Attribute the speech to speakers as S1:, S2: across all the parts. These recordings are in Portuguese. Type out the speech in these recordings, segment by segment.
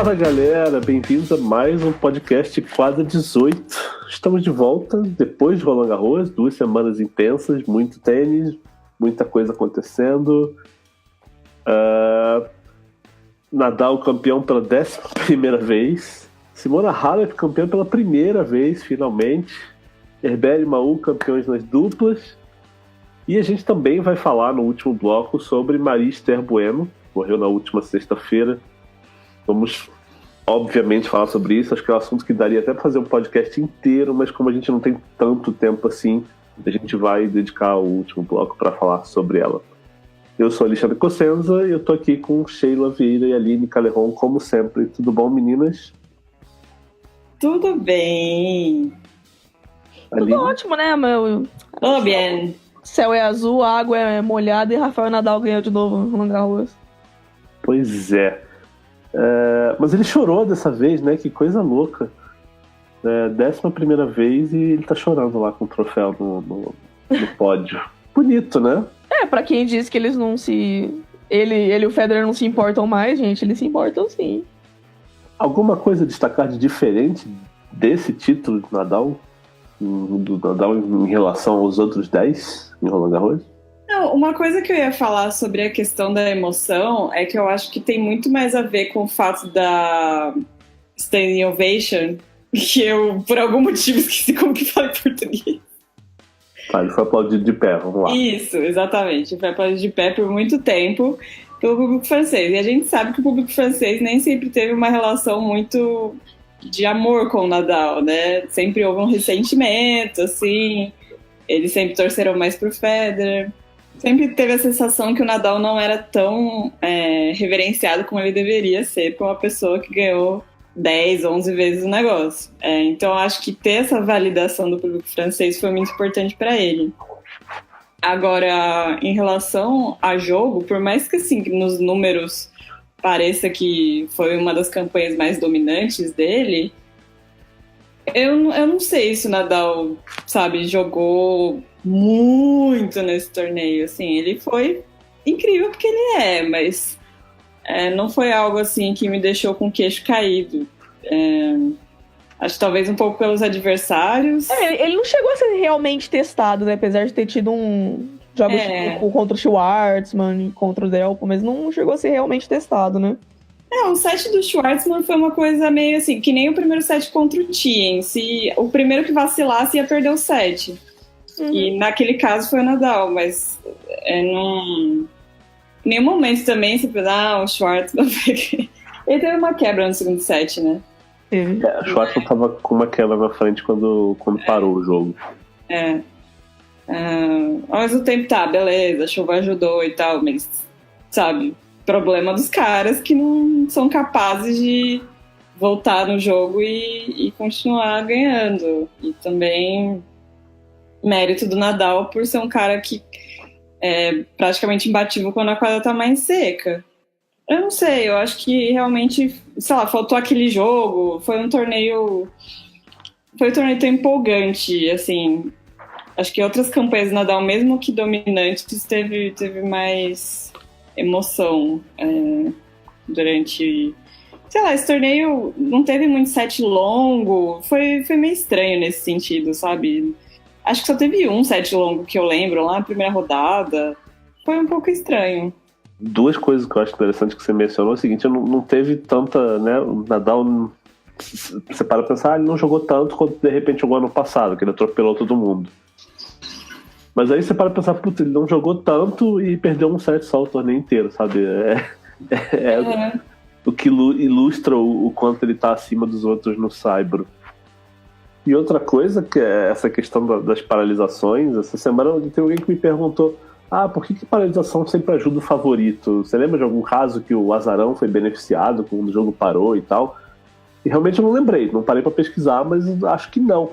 S1: Fala galera, bem-vindos a mais um podcast Quadra 18. Estamos de volta depois de Roland Garros, 2 semanas intensas, muito tênis, muita coisa acontecendo. Nadal campeão pela 11ª vez, Simona Halep campeã pela primeira vez, finalmente. Herbert e Mahut campeões nas duplas. E a gente também vai falar no último bloco sobre Maria-Esther Bueno, morreu na última sexta-feira. Vamos, obviamente, falar sobre isso. Acho que é um assunto que daria até para fazer um podcast inteiro, mas como a gente não tem tanto tempo assim, a gente vai dedicar o último bloco para falar sobre ela. Eu sou Alexandre Cossenza e eu tô aqui com Sheila Vieira e Aline Caleron, como sempre. Tudo bom, meninas?
S2: Tudo bem.
S1: Aline?
S3: Tudo ótimo, né, meu?
S2: Tudo bem.
S3: Céu é azul, a água é molhada e Rafael Nadal ganhou de novo no Roland Garros.
S1: Pois é. Mas ele chorou dessa vez, né? Que coisa louca. 11ª vez e ele tá chorando lá com o troféu no pódio. Bonito, né?
S3: Pra quem diz que eles não se... Ele e o Federer não se importam mais, gente, eles se importam sim.
S1: Alguma coisa a destacar de diferente desse título do Nadal? Do Nadal em relação aos outros 10 em Roland Garros?
S2: Não, uma coisa que eu ia falar sobre a questão da emoção é que eu acho que tem muito mais a ver com o fato da standing ovation, que eu, por algum motivo, esqueci como que fala em português.
S1: Ele foi aplaudido de pé, vamos lá.
S2: Isso, exatamente. Foi aplaudido de pé por muito tempo pelo público francês. E a gente sabe que o público francês nem sempre teve uma relação muito de amor com o Nadal, né? Sempre houve um ressentimento, assim. Eles sempre torceram mais pro Federer. Sempre teve a sensação que o Nadal não era tão reverenciado como ele deveria ser por uma pessoa que ganhou 10, 11 vezes o negócio. Então eu acho que ter essa validação do público francês foi muito importante para ele. Agora, em relação a jogo, por mais que assim, nos números pareça que foi uma das campanhas mais dominantes dele, eu não sei se o Nadal, sabe, jogou muito nesse torneio, assim, ele foi incrível porque ele mas não foi algo assim que me deixou com o queixo caído. Acho que talvez um pouco pelos adversários.
S3: Ele não chegou a ser realmente testado, né, apesar de ter tido jogos tipo, contra o Schwartzman e contra o Delpo, mas não chegou a ser realmente testado, né?
S2: O set do Schwartzman foi uma coisa meio assim, que nem o primeiro set contra o Thiem. Se o primeiro que vacilasse ia perder o set. Uhum. E naquele caso foi o Nadal, mas em nenhum momento também você pensa, o Schwartzman ele teve uma quebra no segundo set, né?
S1: O Schwartzman tava com uma quebra na frente quando parou o jogo.
S2: Ao mesmo tempo, beleza, a chuva ajudou e tal, mas, sabe, problema dos caras que não são capazes de voltar no jogo e continuar ganhando. E também mérito do Nadal por ser um cara que é praticamente imbatível quando a quadra tá mais seca. Eu não sei, eu acho que realmente, sei lá, faltou aquele jogo, foi um torneio tão empolgante, assim. Acho que outras campanhas do Nadal, mesmo que dominantes, teve mais emoção durante... Sei lá, esse torneio não teve muito set longo, foi meio estranho nesse sentido, sabe? Acho que só teve um set longo que eu lembro, lá na primeira rodada. Foi um pouco estranho.
S1: 2 coisas que eu acho interessante que você mencionou é o seguinte, não teve tanta, né, o Nadal, você para pensar, ele não jogou tanto quanto de repente jogou ano passado, que ele atropelou todo mundo. Mas aí você para pensar, ele não jogou tanto e perdeu um set só o torneio inteiro, sabe? O que ilustra o quanto ele tá acima dos outros no saibro. E outra coisa, que é essa questão das paralisações, essa semana tem alguém que me perguntou, por que paralisação sempre ajuda o favorito? Você lembra de algum caso que o azarão foi beneficiado quando o jogo parou e tal? E realmente eu não lembrei, não parei para pesquisar, mas acho que não.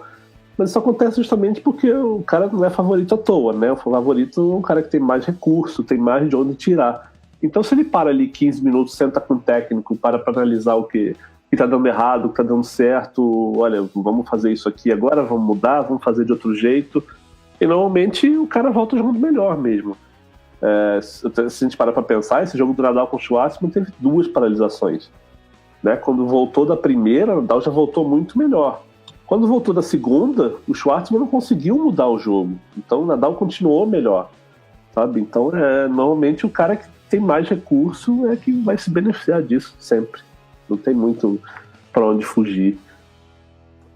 S1: Mas isso acontece justamente porque o cara não é favorito à toa, né? O favorito é um cara que tem mais recurso, tem mais de onde tirar. Então se ele para ali 15 minutos, senta com o técnico, para analisar o que tá dando errado, o que tá dando certo, olha, vamos fazer isso aqui agora, vamos mudar, vamos fazer de outro jeito. E normalmente o cara volta jogando melhor mesmo. Se a gente parar pra pensar, esse jogo do Nadal com o Schwartzman teve 2 paralisações. né? Quando voltou da primeira, o Nadal já voltou muito melhor. Quando voltou da segunda, o Schwartzman não conseguiu mudar o jogo. Então o Nadal continuou melhor, sabe? Então, normalmente o cara que tem mais recurso é que vai se beneficiar disso sempre. Não tem muito para onde fugir.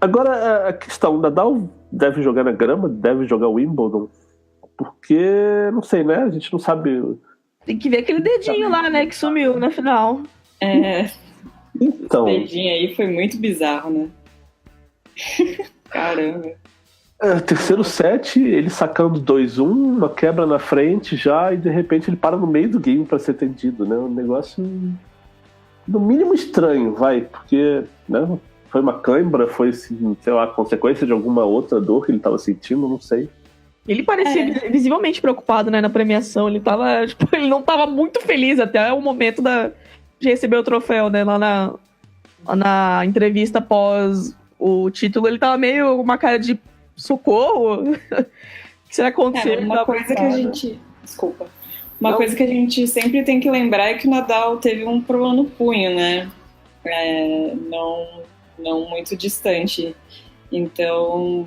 S1: Agora, a questão, o Nadal deve jogar na grama, deve jogar o Wimbledon, porque, não sei, né? A gente não sabe...
S3: Tem que ver aquele dedinho lá, né, que sumiu na final.
S1: Então...
S2: Esse dedinho aí foi muito bizarro, né? Caramba.
S1: Terceiro set, ele sacando 2-1, uma quebra na frente já, e de repente ele para no meio do game para ser atendido, né? Um negócio no mínimo estranho, porque, né? Foi uma cãibra, foi, sei lá, consequência de alguma outra dor que ele estava sentindo, não sei.
S3: Ele parecia visivelmente preocupado, né, na premiação. Ele tava, ele não tava muito feliz até o momento de receber o troféu, né? Lá na entrevista após o título, ele tava meio com uma cara de socorro. O que será que aconteceu?
S2: Uma coisa que a gente... Desculpa. Uma coisa que a gente sempre tem que lembrar é que o Nadal teve um problema no punho, né? Não muito distante. Então,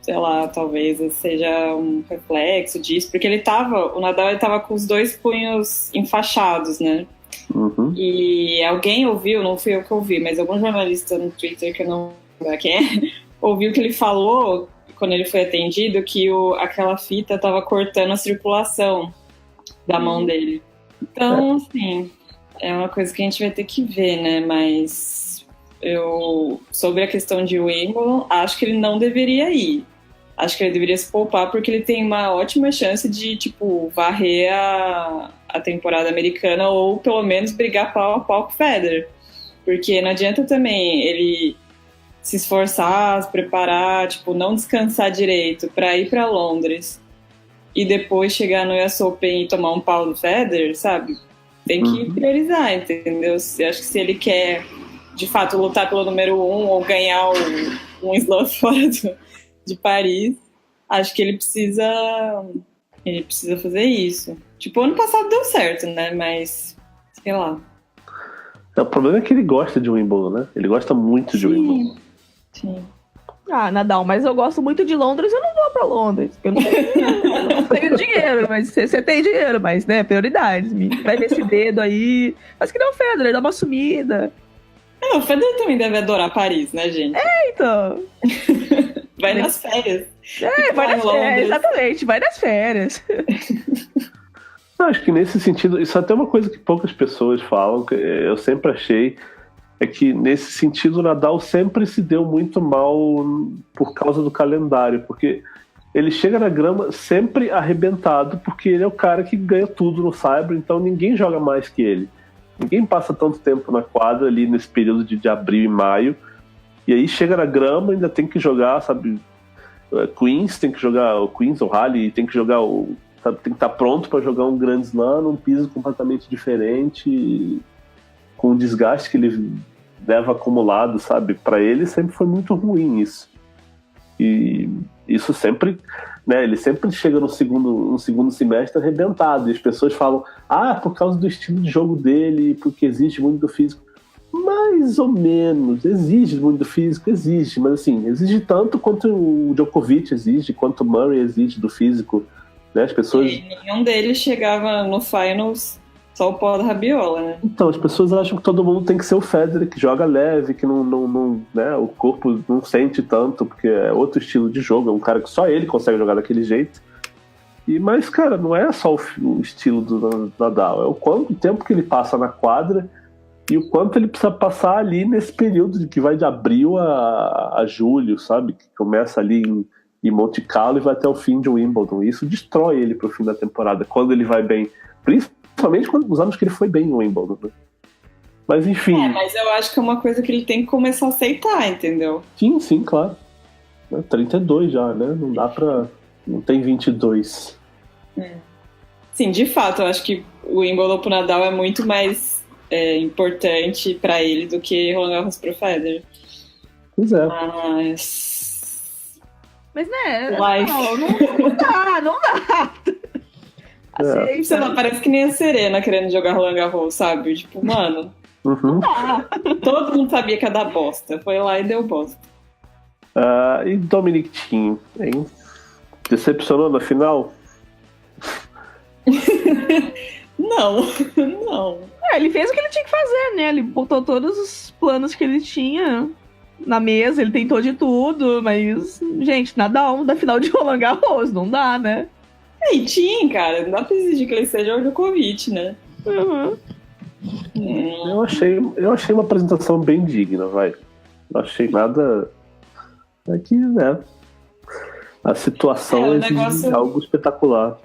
S2: sei lá, talvez seja um reflexo disso, porque o Nadal estava com os 2 punhos enfaixados, né?
S1: Uhum.
S2: E alguém ouviu, não fui eu que ouvi, mas algum jornalista no Twitter, que eu não lembro quem é, ouviu que ele falou, quando ele foi atendido, que aquela fita estava cortando a circulação da mão dele. Então, assim, é uma coisa que a gente vai ter que ver, né? Mas sobre a questão de Wimbledon, acho que ele não deveria ir. Acho que ele deveria se poupar, porque ele tem uma ótima chance de, tipo, varrer a temporada americana, ou pelo menos brigar pau a pau com o Federer. Porque não adianta também ele se esforçar, se preparar, tipo, não descansar direito para ir para Londres e depois chegar no US Open e tomar um pau do Federer, sabe? Tem que priorizar, entendeu? Acho que se ele quer, de fato, lutar pelo número 1 ou ganhar um slam fora de Paris, acho que ele precisa fazer isso. Tipo, ano passado deu certo, né? Mas, sei lá.
S1: O problema é que ele gosta de Wimbledon, né? Ele gosta muito de Wimbledon.
S2: Sim.
S3: Ah, Nadal, mas eu gosto muito de Londres, eu não vou pra Londres. Eu não tenho dinheiro, mas você tem dinheiro, mas, né, prioridades. Vai ver esse dedo aí. Mas que não, o Federer, dá uma sumida.
S2: O Federer também deve adorar Paris, né, gente?
S3: Então.
S2: Vai nas férias.
S3: Vai nas férias, exatamente, vai nas férias.
S1: Acho que nesse sentido, isso é até uma coisa que poucas pessoas falam, que eu sempre achei, é que nesse sentido o Nadal sempre se deu muito mal por causa do calendário, porque ele chega na grama sempre arrebentado, porque ele é o cara que ganha tudo no Saibro, então ninguém joga mais que ele. Ninguém passa tanto tempo na quadra ali nesse período de abril e maio, e aí chega na grama, ainda tem que jogar, sabe, Queens, tem que jogar o Queens ou Rally, tem que jogar sabe, tem que estar pronto para jogar um Grand Slam num piso completamente diferente, com o desgaste que ele leva acumulado, sabe? Para ele sempre foi muito ruim isso. E isso sempre, né? Ele sempre chega no segundo semestre arrebentado. E as pessoas falam, por causa do estilo de jogo dele, porque exige muito do físico. Mais ou menos, exige muito do físico, exige, mas assim, exige tanto quanto o Djokovic exige, quanto o Murray exige do físico, né? As pessoas...
S2: E nenhum deles chegava no finals só o pó da rabiola, né?
S1: Então, as pessoas acham que todo mundo tem que ser o Federer, que joga leve, que não, né, o corpo não sente tanto, porque é outro estilo de jogo, é um cara que só ele consegue jogar daquele jeito. Mas, cara, não é só o estilo do Nadal, é o quanto tempo que ele passa na quadra e o quanto ele precisa passar ali nesse período que vai de abril a julho, sabe? Que começa ali em Monte Carlo e vai até o fim de Wimbledon. E isso destrói ele pro fim da temporada, quando ele vai bem. Principalmente nos anos que ele foi bem no Wimbledon, né? Mas enfim...
S2: mas eu acho que é uma coisa que ele tem que começar a aceitar, entendeu?
S1: Sim, claro. 32 já, né? Não dá pra... Não tem 22.
S2: Sim, de fato, eu acho que o Wimbledon pro Nadal é muito mais importante pra ele do que Roland Garros pro Federer.
S1: Pois é.
S3: Mas, né? Não dá. Assim,
S2: sei lá, parece que nem a Serena querendo jogar Roland Garros, sabe? Tipo, mano,
S1: Uhum.
S2: Todo mundo sabia que ia dar bosta. Foi lá e deu bosta.
S1: E Dominic Thiem, hein? Decepcionou na final?
S2: Não.
S3: Ele fez o que ele tinha que fazer, né? Ele botou todos os planos que ele tinha na mesa, ele tentou de tudo, mas, gente, Nadal da final de Roland Garros, não dá, né?
S2: E Thiem, cara, não dá pra exigir que ele seja o Djokovic, né?
S3: Uhum.
S1: Eu achei uma apresentação bem digna, vai. Não achei nada. Aqui, né? A situação exige algo espetacular.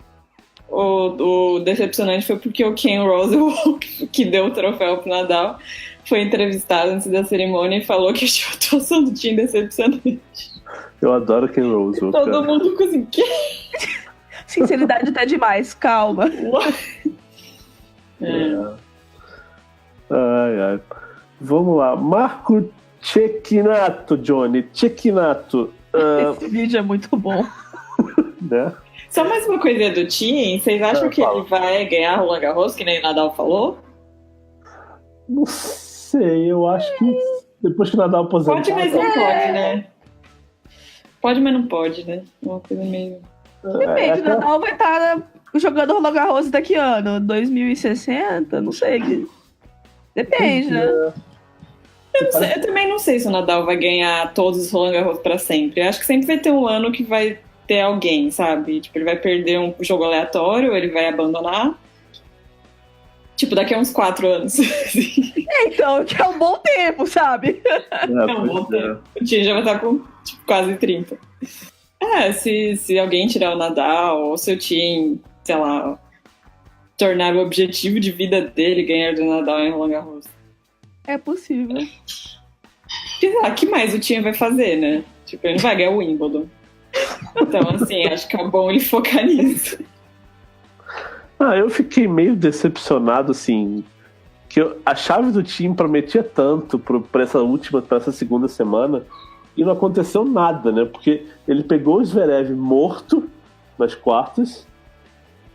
S2: O decepcionante foi porque o Ken Rosewall, que deu o troféu pro Nadal, foi entrevistado antes da cerimônia e falou que achou a atuação do Thiem decepcionante.
S1: Eu adoro Ken Rosewall.
S2: Todo mundo ficou assim, quê?
S3: Sinceridade até demais, calma.
S1: Ai. Vamos lá. Marco Cecchinato, Johnny. Cecchinato.
S3: Esse vídeo é muito bom.
S1: Né?
S2: Só mais uma coisinha do Thiem. Vocês acham que ele vai ganhar Roland Garros, que nem o Nadal falou?
S1: Não sei, eu acho que depois que o Nadal aposentar...
S2: Pode, mas não pode, né? Pode, mas não pode, né? Uma coisa meio...
S3: Depende, o Nadal vai estar jogando Roland Garros daqui a ano, 2060, não sei. Depende, né?
S2: Eu também não sei se o Nadal vai ganhar todos os Roland Garros pra sempre. Eu acho que sempre vai ter um ano que vai ter alguém, sabe? Tipo, ele vai perder um jogo aleatório, ele vai abandonar. Tipo, daqui a uns 4 anos.
S3: Então, que é um bom tempo, sabe?
S2: É um bom tempo. O Thiem já vai estar com tipo, quase 30. Se alguém tirar o Nadal, ou se o Thiem, sei lá, tornar o objetivo de vida dele ganhar do Nadal em Roland Garros.
S3: É possível.
S2: O que mais o Thiem vai fazer, né? Tipo, ele não vai ganhar o Wimbledon. Então, assim, acho que é bom ele focar nisso.
S1: Eu fiquei meio decepcionado, assim, que a chave do Thiem prometia tanto pra essa segunda semana e não aconteceu nada, né? Porque ele pegou o Zverev morto nas quartas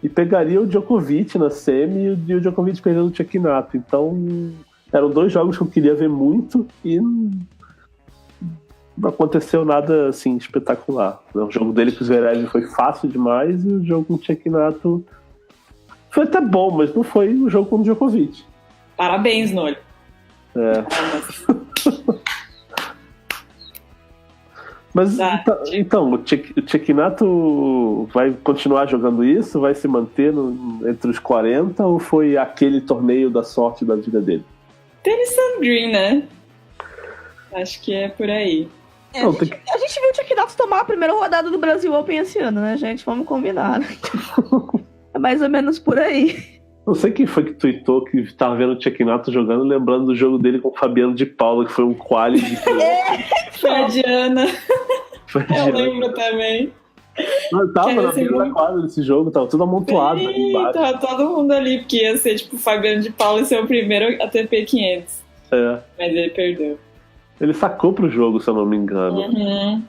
S1: e pegaria o Djokovic na semi e o Djokovic perdendo o Cecchinato. Então, eram 2 jogos que eu queria ver muito e não aconteceu nada, assim, espetacular. O jogo dele com o Zverev foi fácil demais e o jogo com o Cecchinato foi até bom, mas não foi o jogo com o Djokovic.
S2: Parabéns, Noli.
S1: Mas então, o Cecchinato vai continuar jogando isso? Vai se manter entre os 40 ou foi aquele torneio da sorte da vida dele?
S2: Tênis Sun Green, né? Acho que é por aí.
S3: A gente viu o Cecchinato tomar a primeira rodada do Brasil Open esse ano, né, gente? Vamos combinar. É mais ou menos por aí.
S1: Não sei quem foi que tweetou que tava vendo o Cecchinato jogando, lembrando do jogo dele com o Fabiano de Paula, que foi um quali de...
S2: Foi a Diana. Eu lembro também.
S1: Não, tava na beira da quadra desse jogo, tava tudo amontoado ali embaixo.
S2: Tava todo mundo ali, porque ia ser tipo o Fabiano de Paula e ser o primeiro ATP 500. Mas ele perdeu.
S1: Ele sacou pro jogo, se eu não me engano.
S2: Uhum.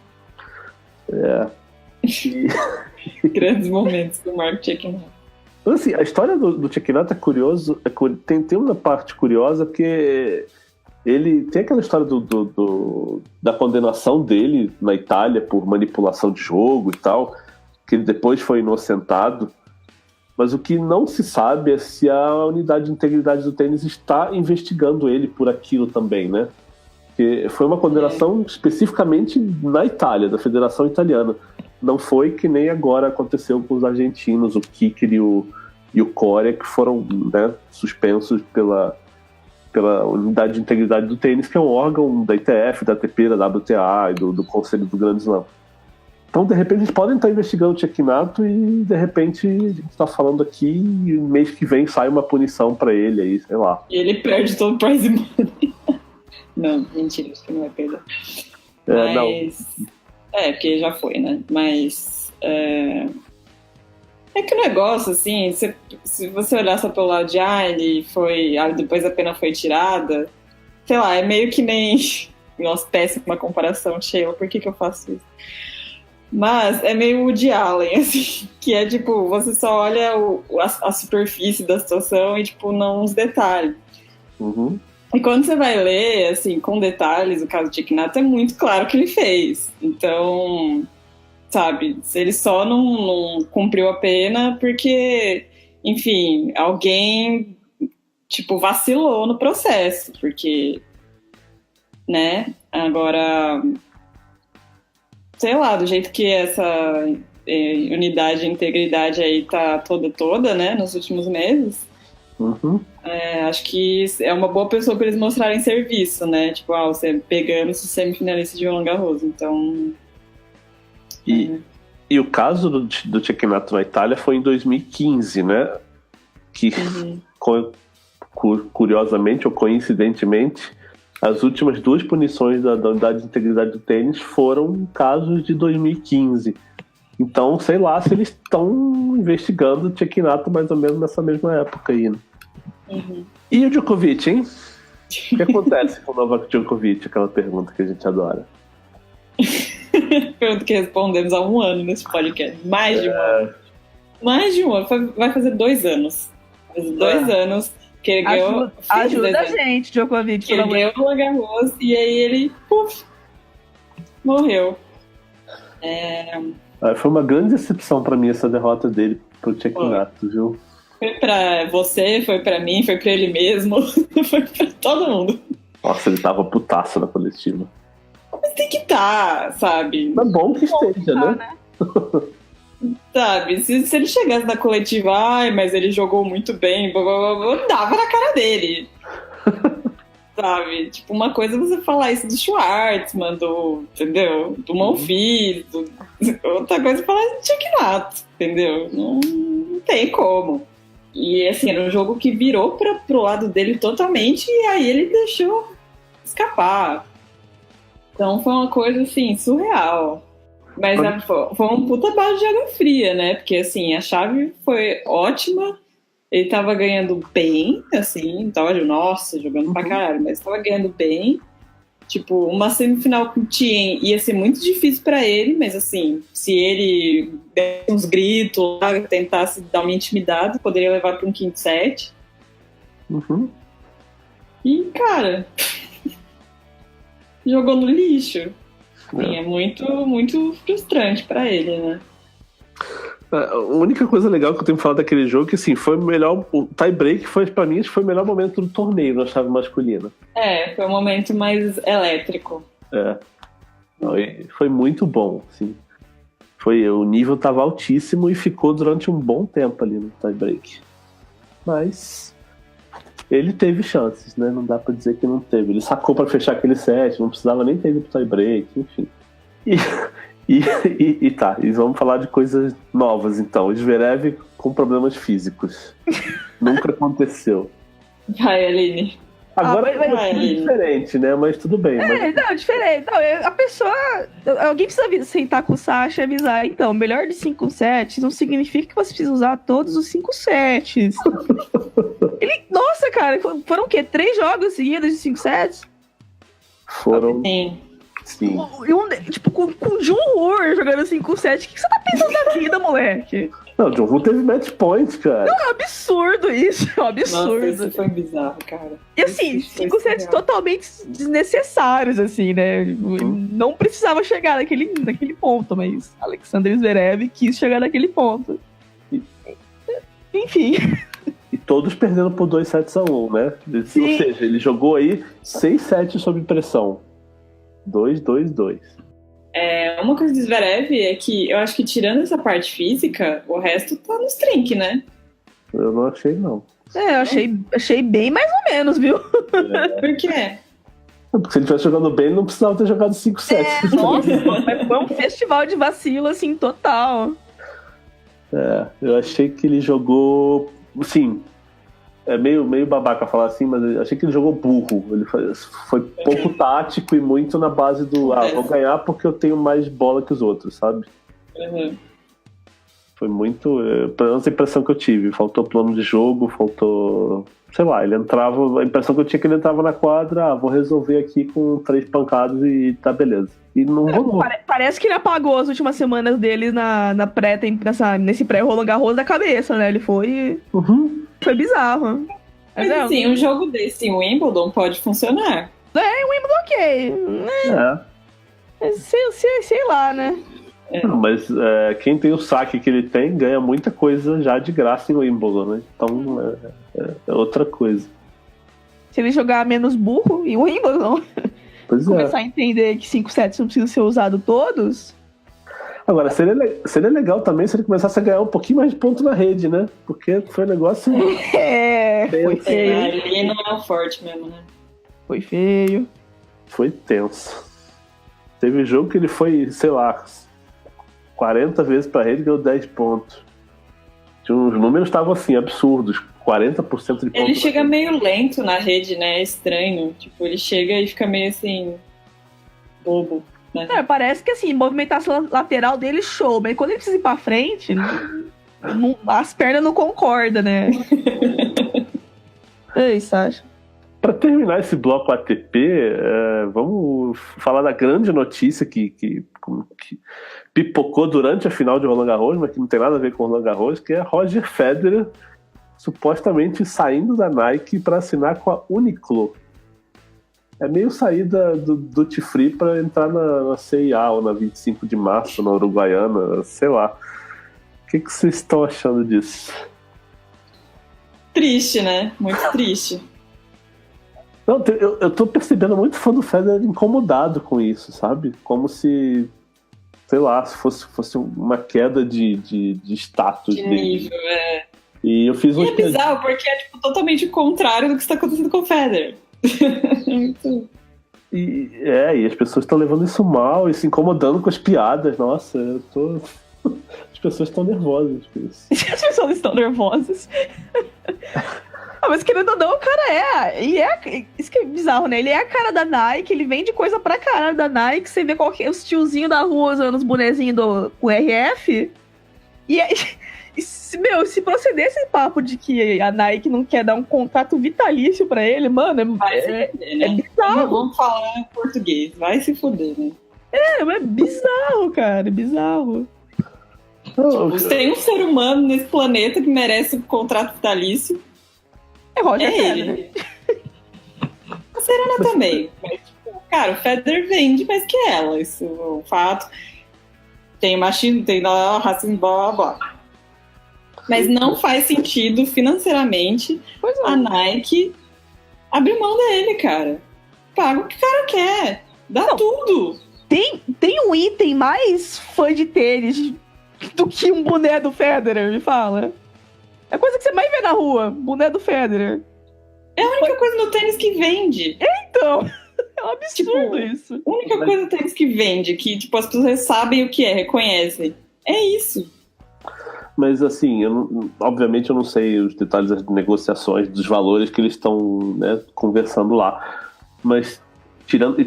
S2: Grandes momentos do Marco Cecchinato.
S1: Então, assim, a história do Cecchinato é curioso. Tem uma parte curiosa que ele tem aquela história da condenação dele na Itália por manipulação de jogo e tal, que ele depois foi inocentado. Mas o que não se sabe é se a unidade de integridade do tênis está investigando ele por aquilo também, né? Porque foi uma condenação especificamente na Itália, da Federação Italiana. Não foi que nem agora aconteceu com os argentinos, o Kikri e o Coria, que foram, né, suspensos pela unidade de integridade do tênis, que é um órgão da ITF, da ATP, da WTA e do Conselho do Grande Slam. Então, de repente, eles podem estar investigando o Cecchinato e, de repente, a gente está falando aqui e mês que vem sai uma punição para ele aí, sei lá.
S2: E ele perde todo o prize money. Não, mentira, acho que não vai perder. Mas... não. Porque já foi, né? Mas é que o negócio, assim, se você olhar só pelo lado de ele foi. Depois a pena foi tirada, sei lá, é meio que nem. Nossa, péssima comparação, Sheila, por que eu faço isso? Mas é meio Woody Allen, assim, que é tipo, você só olha a superfície da situação e, tipo, não os detalhes.
S1: Uhum.
S2: E quando você vai ler, assim, com detalhes, o caso de Chiquinato, é muito claro o que ele fez. Então, sabe, ele só não cumpriu a pena porque, enfim, alguém, tipo, vacilou no processo. Porque, né, agora, sei lá, do jeito que essa unidade e integridade aí tá toda, né, nos últimos meses, acho que é uma boa pessoa para eles mostrarem serviço, né? Tipo, você pegando se semifinalista de Roland Garros, então...
S1: E o caso do Cecchinato na Itália foi em 2015, né? Que, curiosamente ou coincidentemente, as últimas 2 punições da unidade de integridade do tênis foram casos de 2015. Então, sei lá se eles estão investigando o Cecchinato mais ou menos nessa mesma época aí, né? E o Djokovic, hein? O que acontece com o Novak Djokovic? Aquela pergunta que a gente adora.
S2: Pergunta que respondemos há 1 ano nesse podcast. Mais de 1 ano. Mais de 1 ano. Vai fazer 2 anos. Faz 2 anos que ele ganhou...
S3: Ajuda a gente, Djokovic.
S2: Que ele ganhou o Roland Garros e aí ele... morreu.
S1: Foi uma grande decepção pra mim essa derrota dele pro Cecchinato, viu?
S2: Foi pra você, foi pra mim, foi pra ele mesmo, foi pra todo mundo.
S1: Nossa, ele tava putaço na coletiva.
S2: Mas tem que estar, sabe?
S1: Mas bom que esteja, né?
S2: Sabe, se ele chegasse na coletiva, mas ele jogou muito bem, dava na cara dele. Sabe? Tipo, uma coisa é você falar isso do Schwartzman, entendeu? Do Monfils, outra coisa é falar isso do Cecchinato, entendeu? Não tem como. E assim, era um jogo que virou pro lado dele totalmente e aí ele deixou escapar. Então foi uma coisa assim, surreal. Mas foi um puta balde de água fria, né? Porque assim, a chave foi ótima, ele tava ganhando bem, assim, tava, nossa, jogando pra caralho, mas tava ganhando bem. Tipo, uma semifinal com o Thiem ia ser muito difícil pra ele, mas assim, se ele desse uns gritos, tentasse dar uma intimidade, poderia levar pra um quinto set. E, cara, jogou no lixo. Sim, é muito, muito frustrante pra ele, né?
S1: A única coisa legal que eu tenho que falar daquele jogo é que, assim, foi o melhor... O tie-break, pra mim, foi o melhor momento do torneio na chave masculina.
S2: Foi o momento mais elétrico.
S1: Foi muito bom, assim. O nível tava altíssimo e ficou durante um bom tempo ali no tie-break. Mas ele teve chances, né? Não dá pra dizer que não teve. Ele sacou pra fechar aquele set, não precisava nem ter ido pro tie-break, enfim. E vamos falar de coisas novas, então. O Zverev com problemas físicos. Nunca aconteceu.
S2: Vai, Aline.
S1: Agora vai diferente, né? Mas tudo bem.
S3: Não, diferente. Não, a pessoa... Alguém precisa sentar com o Sasha e avisar. Então, melhor de 5 sets não significa que você precisa usar todos os 5 sets. Nossa, cara, foram o quê? 3 jogos seguidos de 5 sets?
S1: Foram... Sim.
S3: Tipo, com o Jun Hur jogando 5 sets. O que você tá pensando na vida, moleque?
S1: Não, o Jun Hur teve match point, cara.
S3: Não, é um absurdo isso. É um absurdo.
S2: Nossa, isso foi bizarro, cara.
S3: E assim, 5 sets totalmente desnecessários, assim, né? Não precisava chegar naquele ponto, mas Alexander Zverev quis chegar naquele ponto. Enfim.
S1: E todos perdendo por 2-1, né? Sim. Ou seja, ele jogou aí 6 sets sob pressão. 2-2-2.
S2: Uma coisa do Zverev é que eu acho que tirando essa parte física, o resto tá nos trinques, né?
S1: Eu não achei, não.
S3: Eu achei bem mais ou menos, viu?
S2: Por quê?
S1: Porque se ele estivesse jogando bem, ele não precisava ter jogado 5 sets.
S3: Nossa, foi um festival de vacilo, assim, total.
S1: Eu achei que ele jogou... Assim, é meio babaca falar assim, mas eu achei que ele jogou burro. Ele foi pouco tático e muito na base do vou ganhar porque eu tenho mais bola que os outros, sabe? Foi muito... Pelo menos a impressão que eu tive. Faltou plano de jogo, faltou... Sei lá, ele entrava... A impressão que eu tinha é que ele entrava na quadra, vou resolver aqui com 3 pancadas e tá beleza. E não rolou.
S3: Parece que ele apagou as últimas semanas dele nesse pré-Roland Garros da cabeça, né? Ele foi... Foi bizarro.
S2: Mas assim, um jogo desse em Wimbledon pode funcionar.
S3: Ok. Sei lá, né?
S1: Não, mas quem tem o saque que ele tem ganha muita coisa já de graça em Wimbledon, né? Então é outra coisa.
S3: Se ele jogar menos burro em Wimbledon, começar a entender que 5 sets não precisam ser usados todos.
S1: Agora, seria legal também se ele começasse a ganhar um pouquinho mais de ponto na rede, né? Porque foi um negócio...
S3: foi feio.
S2: Ali não é o forte mesmo, né?
S3: Foi feio.
S1: Foi tenso. Teve jogo que ele foi, sei lá, 40 vezes pra rede e ganhou 10 pontos. Os números estavam assim, absurdos. 40% de pontos.
S2: Ele chega meio lento na rede, né? É estranho. Tipo, ele chega e fica meio assim... bobo. Né?
S3: Parece que assim, movimentação lateral dele show, mas quando ele precisa ir pra frente, as pernas não concordam, né? Ei, Sasha.
S1: Para terminar esse bloco ATP, vamos falar da grande notícia que pipocou durante a final de Roland Garros, mas que não tem nada a ver com Roland Garros, que é Roger Federer supostamente saindo da Nike para assinar com a Uniqlo. É meio saída do Duty Free para entrar na CIA ou na 25 de março, na Uruguaiana, sei lá. O que vocês estão achando disso?
S2: Triste, né? Muito triste.
S1: Não, eu tô percebendo muito fã do Federer incomodado com isso, sabe? Como se, sei lá, se fosse uma queda de status
S2: de
S1: dele.
S2: nível,
S1: E eu fiz
S2: é bizarro, porque é tipo, totalmente o contrário do que está acontecendo com o Federer.
S1: E as pessoas estão levando isso mal e se incomodando com as piadas. Nossa, as pessoas estão nervosas com isso.
S3: As pessoas estão nervosas. Mas querendo ou não, o cara isso que é bizarro, né? Ele é a cara da Nike, ele vende coisa pra caralho da Nike. Você vê os tiozinhos da rua usando os bonezinhos do RF. E aí, se proceder esse papo de que a Nike não quer dar um contrato vitalício pra ele, mano, é bizarro.
S2: Vamos falar em português, vai se foder, né?
S3: É bizarro, cara, é bizarro.
S2: Tipo, tem um ser humano nesse planeta que merece um contrato vitalício.
S3: É Roger
S2: Federer. A Serena também. Mas, tipo, cara, o Federer vende mais que ela. Isso é um fato. Tem machismo, tem racismo, blá, blá, blá. Mas não faz sentido financeiramente a Nike abrir mão dele, cara. Paga o que o cara quer. Dá tudo.
S3: Tem um item mais fã de tênis do que um boné do Federer, me fala. É a coisa que você mais vê na rua, boné do Federer.
S2: É a única coisa no tênis que vende.
S3: Então, é um absurdo isso.
S2: A única coisa no tênis que vende, que tipo, as pessoas sabem o que é, reconhecem. É isso.
S1: Mas assim, obviamente eu não sei os detalhes das negociações, dos valores que eles estão, né, conversando lá. Mas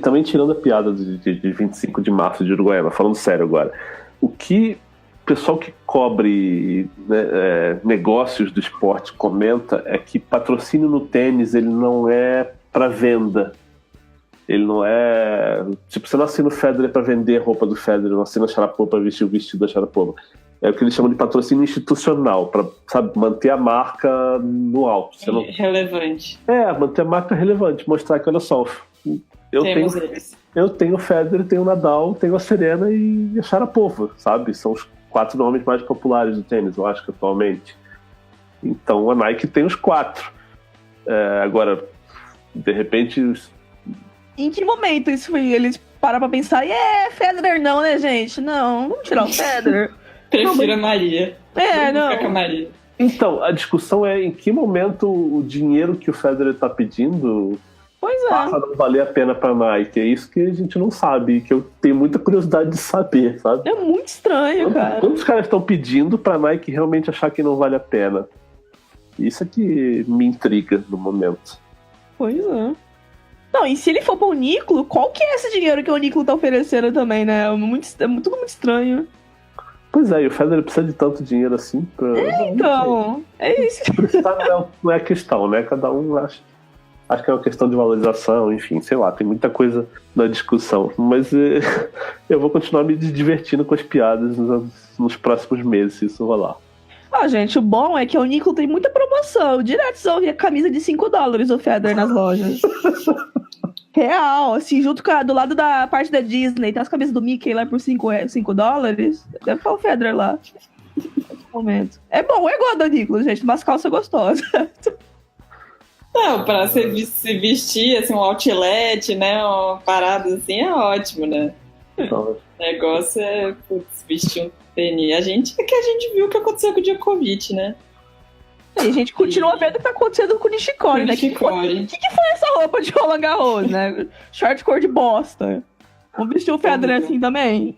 S1: também tirando a piada de 25 de março de Uruguaiana, falando sério agora. O que o pessoal que cobre, né, negócios do esporte comenta é que patrocínio no tênis ele não é para venda. Ele não é... Tipo, você não assina o Federer para vender a roupa do Federer, não assina a Sharapova para vestir o vestido da Sharapova. É o que eles chamam de patrocínio institucional, para, sabe, manter a marca no alto. Você não...
S2: Relevante.
S1: Manter a marca relevante, mostrar que, olha só, eu tenho o Federer, tenho o Nadal, tenho a Serena e a Sharapova, sabe? São os 4 nomes mais populares do tênis, eu acho que atualmente. Então a Nike tem os 4. Agora, de repente...
S3: Em que momento isso foi? Eles pararam pra pensar, Federer não, né, gente? Não, vamos tirar o Federer.
S2: Prefiro a Maria.
S3: Não.
S2: Com a Maria.
S1: Então, a discussão é em que momento o dinheiro que o Federer tá pedindo passa a não valer a pena pra Nike. É isso que a gente não sabe, que eu tenho muita curiosidade de saber, sabe?
S3: É muito estranho, cara.
S1: Quantos caras estão pedindo pra Nike realmente achar que não vale a pena? Isso é que me intriga no momento.
S3: Pois é. Não, e se ele for pro Uniqlo, qual que é esse dinheiro que o Uniqlo tá oferecendo também, né? Tudo muito estranho.
S1: Pois é, e o Federer precisa de tanto dinheiro assim pra...
S3: Então, é isso.
S1: Precisar não é questão, né? Cada um acha que é uma questão de valorização, enfim, sei lá, tem muita coisa na discussão. Mas eu vou continuar me divertindo com as piadas nos próximos meses, se isso rolar.
S3: Ah, gente, o bom é que o Nico tem muita promoção. Direto você ouvia camisa de $5 o Federer nas lojas. Real, assim, junto do lado da parte da Disney, tem as camisas do Mickey lá por $5. Deve estar o Federer lá. Nesse momento. É bom, eu gosto do Nicolas, gente. Umas calças gostosas.
S2: Não, pra se vestir, assim, um outlet, né? Uma parada assim é ótimo, né? O negócio é, putz, vestir um tênis. É que a gente viu o que aconteceu com o Djokovic, né?
S3: E a gente continua vendo o que tá acontecendo com o Nishikori, né? O que foi essa roupa de Roland Garros, né? Short cor de bosta. Vamos vestir o Federer assim também?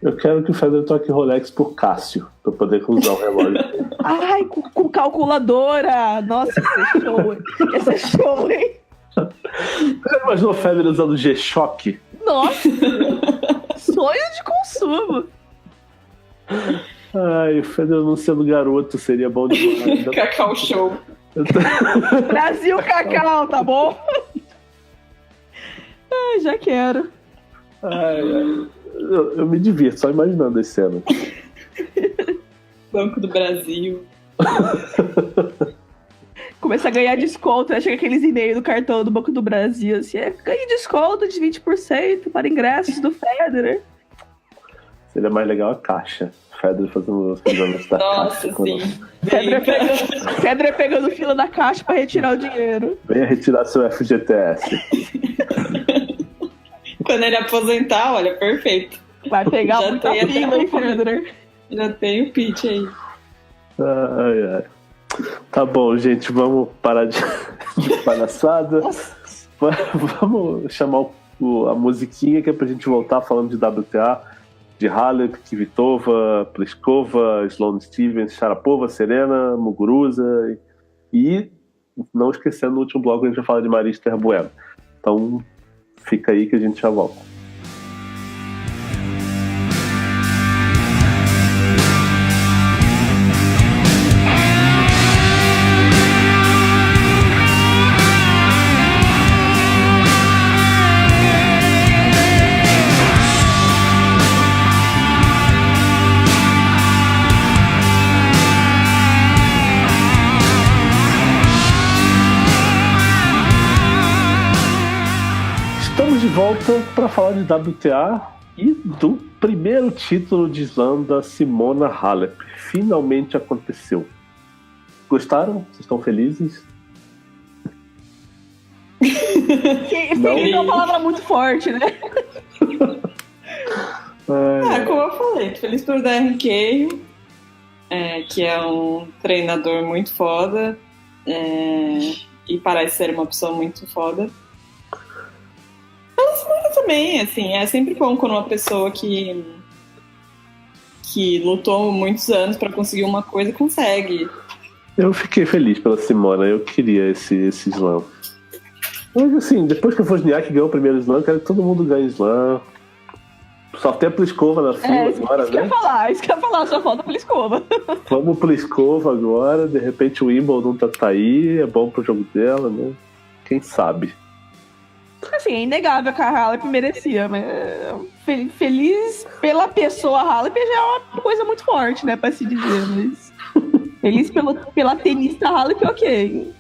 S1: Eu quero que o Federer toque Rolex por Cássio, pra poder usar o relógio.
S3: Ai, com calculadora! Nossa, esse é show, hein? Esse é show, hein?
S1: Você imaginou o Federer usando G-Shock?
S3: Nossa! Sonho de consumo!
S1: Ai, o Federer não sendo garoto seria bom demais.
S2: Cacau Show.
S3: Brasil Cacau, tá bom? Ai, já quero.
S1: Ai. Eu me divirto só imaginando esse cena.
S2: Banco do Brasil.
S3: Começa a ganhar desconto, né? Chega aqueles e-mails do cartão do Banco do Brasil, assim, ganha desconto de 20% para ingressos do Federer.
S1: Seria mais legal a caixa. Federer fazendo os exames da
S2: Nossa,
S1: caixa.
S2: sim.
S3: Federer pegando fila da caixa para retirar o dinheiro.
S1: Venha retirar seu FGTS.
S2: Quando ele aposentar, olha, perfeito.
S3: Vai pegar
S2: Já
S3: muita
S2: tem
S3: fila, hein, Federer?
S2: Já tem o pitch aí.
S1: Ai. Tá bom, gente, vamos parar de palhaçada. Vamos chamar a musiquinha que é pra gente voltar falando de WTA, de Halep, Kvitova, Pliskova, Sloane Stevens, Sharapova, Serena, Muguruza e não esquecendo, no último bloco a gente vai falar de Maria Esther Bueno. Então fica aí que a gente já volta. De volta para falar de WTA e do primeiro título de slam da Simona Halep. Finalmente aconteceu. Gostaram? Vocês estão felizes?
S3: Feliz é uma palavra muito forte, né?
S2: Como eu falei, feliz por Darren Cahill, que é um treinador muito foda e parece ser uma pessoa muito foda. Também, assim, é sempre bom quando uma pessoa que lutou muitos anos pra conseguir uma coisa consegue.
S1: Eu fiquei feliz pela Simona, eu queria esse slam. Mas assim, depois que o Wozniak ganhou o primeiro slam, quero que todo mundo ganhe slam. Só tem a Pliskova na fila agora, né? Isso que eu ia falar,
S3: só falta a Pliskova.
S1: Vamos Pliskova agora, de repente o Wimbledon tá aí, é bom pro jogo dela, né? Quem sabe?
S3: Assim, é inegável que a Halep merecia, mas feliz pela pessoa Halep já é uma coisa muito forte, né, pra se dizer, mas feliz pela tenista Halep, ok.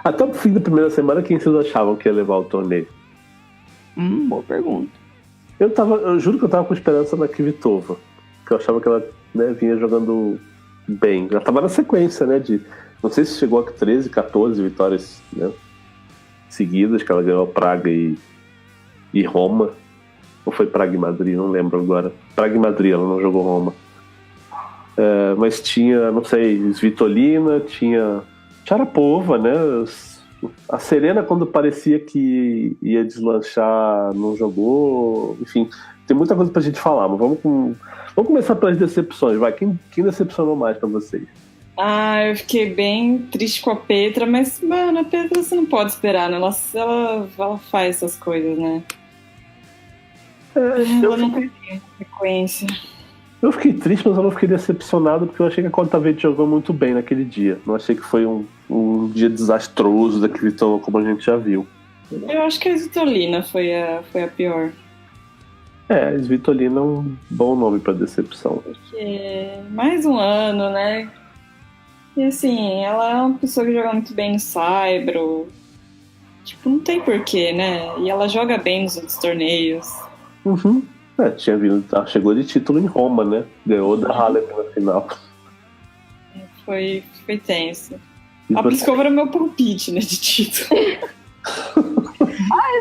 S1: Até o fim da primeira semana, quem vocês achavam que ia levar o torneio?
S3: Boa pergunta.
S1: Eu juro que eu tava com esperança na Kvitova, que eu achava que ela, né, vinha jogando bem. Ela tava na sequência, né, não sei se chegou a 13, 14 vitórias, né, seguidas, que ela ganhou Praga e Roma, ou foi Praga e Madrid, não lembro agora. Praga e Madrid, ela não jogou Roma. Mas tinha, não sei, Svitolina, tinha Sharapova, né? A Serena, quando parecia que ia deslanchar, não jogou. Enfim, tem muita coisa pra gente falar, mas vamos começar pelas decepções, vai. Quem decepcionou mais pra vocês?
S2: Eu fiquei bem triste com a Petra, mas, mano, a Petra você não pode esperar, né? Ela faz essas coisas, né? Ela não tem sequência.
S1: Eu fiquei triste, mas eu não fiquei decepcionado, porque eu achei que a Kontaveit jogou muito bem naquele dia. Não achei que foi um dia desastroso da Kvitova, como a gente já viu.
S2: Eu acho que a Svitolina foi a pior.
S1: Svitolina é um bom nome pra decepção.
S2: Porque mais um ano, né? E assim, ela é uma pessoa que joga muito bem no Saibro. Tipo, não tem porquê, né? E ela joga bem nos outros torneios.
S1: Uhum. Tinha vindo, chegou de título em Roma, né? Ganhou da Halep na final.
S2: Foi tenso. A Pliskova era meu palpite, né, de título.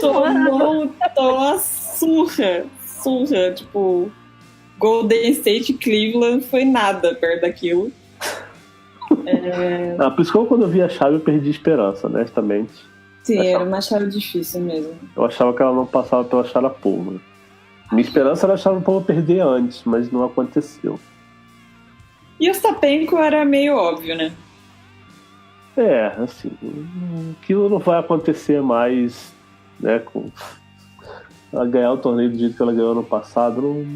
S2: Tomou uma surra. Tipo, Golden State e Cleveland foi nada perto daquilo.
S1: A Pliskova, quando eu vi a chave, eu perdi esperança, honestamente.
S2: Sim, era uma chave difícil mesmo.
S1: Eu achava que ela não passava pela Sharapova. Minha esperança era a Sharapova perder antes, mas não aconteceu.
S2: E o Ostapenko era meio óbvio, né?
S1: Assim, aquilo não vai acontecer mais, né, com ela ganhar o torneio do jeito que ela ganhou no passado.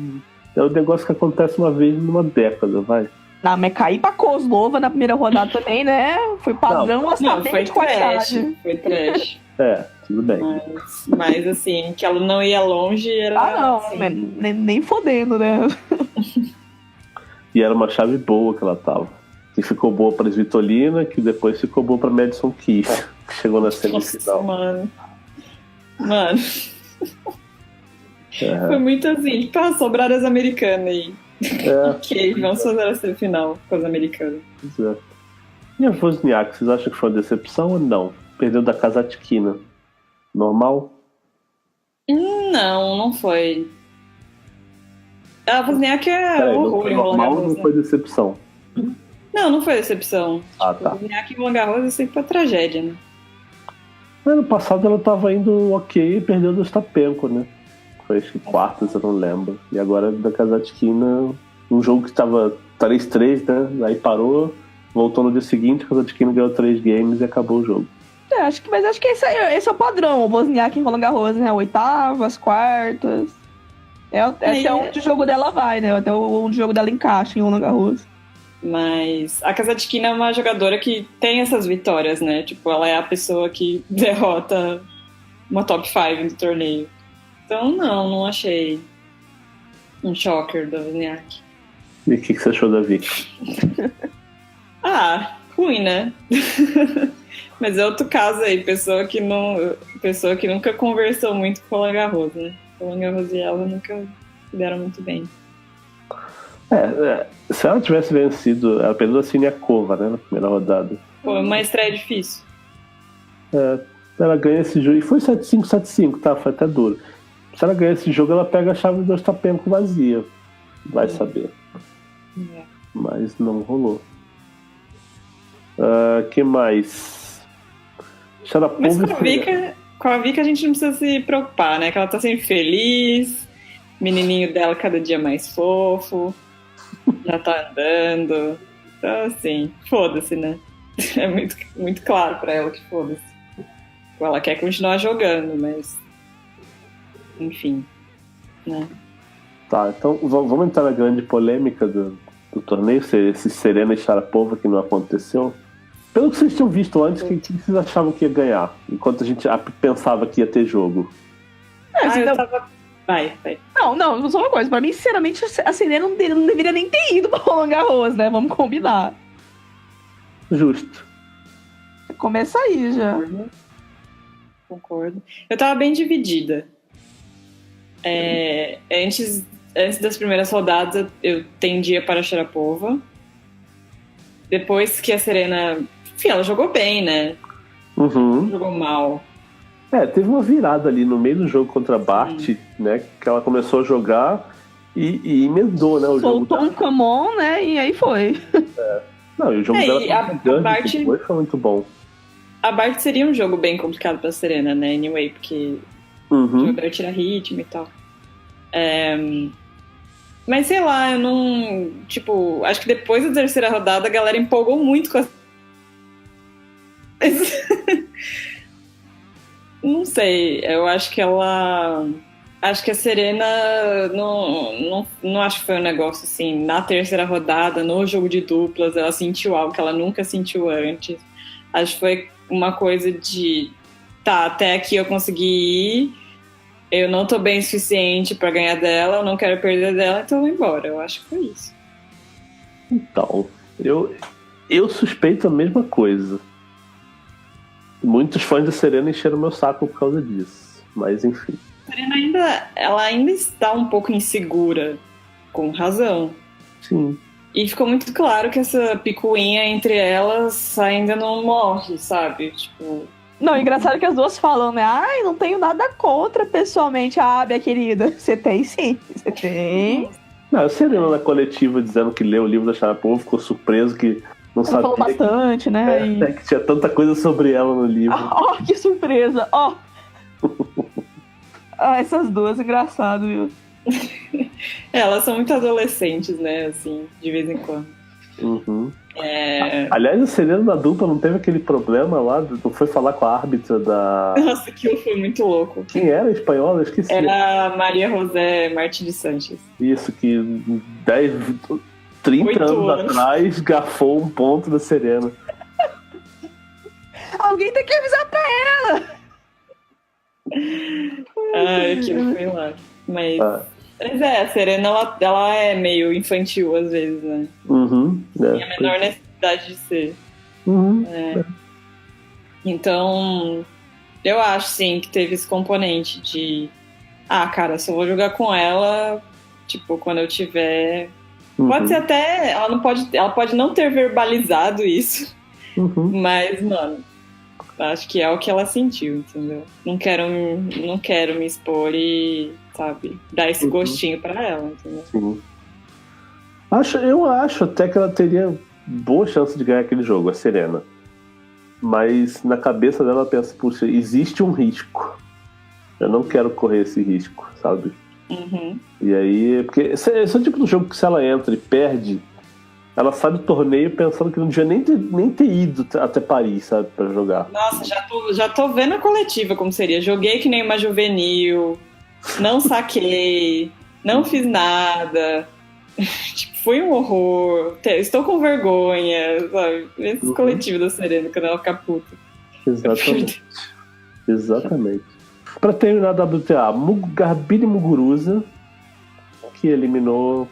S1: É um negócio que acontece uma vez numa década, vai.
S3: Não, mas cair pra Kozlova na primeira rodada também, né? Foi padrão Ostapenko de qualidade.
S2: Foi trash.
S1: Tudo bem.
S2: Mas assim, que ela não ia longe era...
S3: não,
S2: assim.
S3: nem fodendo, né?
S1: E era uma chave boa que ela tava. Que ficou boa pra Svitolina, que depois ficou boa pra Madison Keys, que chegou na semifinal.
S2: Nossa, mano. Foi muito assim, tipo, sobraram as americanas aí. Ok, vamos fazer a semifinal com as americanas.
S1: Exato. E a Wozniak, vocês acham que foi uma decepção ou não? Perdeu da Kasatkina. Normal?
S2: Não foi. A Wozniak é horror em Roland
S1: normal
S2: Garros,
S1: ou não foi decepção?
S2: Não foi decepção.
S1: Tá.
S2: A Wozniak em Roland Garros sempre foi tragédia, né?
S1: Ano passado ela tava indo ok e perdeu do Ostapenko, né? Foi acho que quartas, eu não lembro. E agora da Kasatkina, um jogo que tava 3-3, né? Aí parou, voltou no dia seguinte, a Kasatkina ganhou 3 games e acabou o jogo.
S3: Acho que esse é o padrão, o Wozniak em Roland Garros, né? Oitavas, quartas. Até onde o jogo dela vai, né? Até onde o jogo dela encaixa em Roland Garros.
S2: Mas a Kasatkina é uma jogadora que tem essas vitórias, né? Tipo, ela é a pessoa que derrota uma top 5 do torneio. Então, não achei um shocker do Wozniak.
S1: E o que você achou da Vicky?
S2: Ruim, né? Mas é outro caso aí, pessoa que nunca conversou muito com o Roland Garros, né? O Roland Garros e ela nunca se deram muito bem.
S1: Se ela tivesse vencido, ela perdeu a Siniakova, né, na primeira rodada.
S2: Pô, uma estreia difícil.
S1: Ela ganha esse jogo, e foi 7-5, 7-5, tá? Foi até duro. Se ela ganha esse jogo, ela pega a chave do Ostapenko vazia. Vai saber. Mas não rolou. Que mais? Sharapova.
S2: Mas com a Vika a gente não precisa se preocupar, né? Que ela tá sempre feliz, o menininho dela cada dia mais fofo, já tá andando. Então, assim, foda-se, né? É muito, muito claro pra ela que foda-se. Ela quer continuar jogando, mas... Enfim, né?
S1: Tá, então vamos entrar na grande polêmica do torneio, esse Serena e Sharapova que não aconteceu. Pelo que vocês tinham visto antes, o que vocês achavam que ia ganhar? Enquanto a gente pensava que ia ter jogo.
S2: Eu tava... Vai.
S3: Não, só uma coisa. Pra mim, sinceramente, a Serena não deveria nem ter ido pra Roland Garros, né? Vamos combinar.
S1: Justo.
S3: Começa aí já.
S2: Concordo. Eu tava bem dividida. Antes das primeiras rodadas, eu tendia para a Sharapova. Depois que a Serena... Enfim, ela jogou bem, né?
S1: Uhum.
S2: Jogou mal.
S1: Teve uma virada ali no meio do jogo contra a Bart, né? Que ela começou a jogar e emendou, né? O
S3: soltou
S1: jogo
S3: um come on, né? E aí foi.
S1: Não, e o jogo dela foi muito bom.
S2: A Bart seria um jogo bem complicado pra Serena, né? Anyway, porque o jogador tira ritmo e tal. Mas sei lá, eu não... Tipo, acho que depois da terceira rodada a galera empolgou muito com Não sei, eu acho que ela... Acho que a Serena não acho que foi um negócio assim, na terceira rodada, no jogo de duplas, ela sentiu algo que ela nunca sentiu antes. Acho que foi uma coisa de até aqui eu consegui ir, eu não tô bem o suficiente pra ganhar dela, eu não quero perder dela, então eu vou embora. Eu acho que foi isso.
S1: Então, eu suspeito a mesma coisa. Muitos fãs da Serena encheram meu saco por causa disso. Mas enfim.
S2: A Serena ainda está um pouco insegura, com razão.
S1: Sim.
S2: E ficou muito claro que essa picuinha entre elas ainda não morre, sabe? Tipo...
S3: Não, engraçado que as duas falam, né? Ai, não tenho nada contra pessoalmente. Ah, minha querida, você tem sim. Você tem.
S1: Não, a Serena na coletiva dizendo que leu o livro da Sharapova, ficou surpreso que não
S3: Ela
S1: sabia
S3: falou bastante, né?
S1: que tinha tanta coisa sobre ela no livro.
S3: Oh, que surpresa! Ó! Essas duas, engraçado, viu?
S2: Elas são muito adolescentes, né? Assim, de vez em quando.
S1: Uhum. Aliás, a Serena na dupla não teve aquele problema lá, não foi falar com a árbitra da...
S2: Nossa, aquilo foi muito louco.
S1: Quem era a espanhola? Eu esqueci.
S2: Era a Maria José Martins Sanches.
S1: Isso, que 30 anos atrás gafou um ponto da Serena.
S3: Alguém tem que avisar pra ela!
S2: Aquilo foi lá. Mas a Serena, ela é meio infantil às vezes, né?
S1: Uhum.
S2: Tem a menor necessidade de ser.
S1: Uhum.
S2: Então, eu acho, sim, que teve esse componente de... cara, só vou jogar com ela, tipo, quando eu tiver...
S1: Uhum.
S2: Pode ser até... Ela pode não ter verbalizado isso, mas, mano, acho que é o que ela sentiu, entendeu? Não quero me expor e, sabe, dar esse gostinho pra ela, entendeu?
S1: Sim. Eu acho até que ela teria boa chance de ganhar aquele jogo, a Serena. Mas na cabeça dela ela pensa, puxa, existe um risco. Eu não quero correr esse risco, sabe?
S2: Uhum.
S1: E aí, porque esse é o tipo de jogo que se ela entra e perde, ela sai do torneio pensando que não devia nem ter ido até Paris, sabe, pra jogar.
S2: Nossa, já tô vendo a coletiva como seria. Joguei que nem uma juvenil, não saquei, não fiz nada. Tipo, foi um horror. Estou com vergonha, sabe? Esse coletivo da Serena, quando ela fica puta.
S1: Exatamente. Exatamente. Pra terminar a WTA, Garbine Muguruza, que eliminou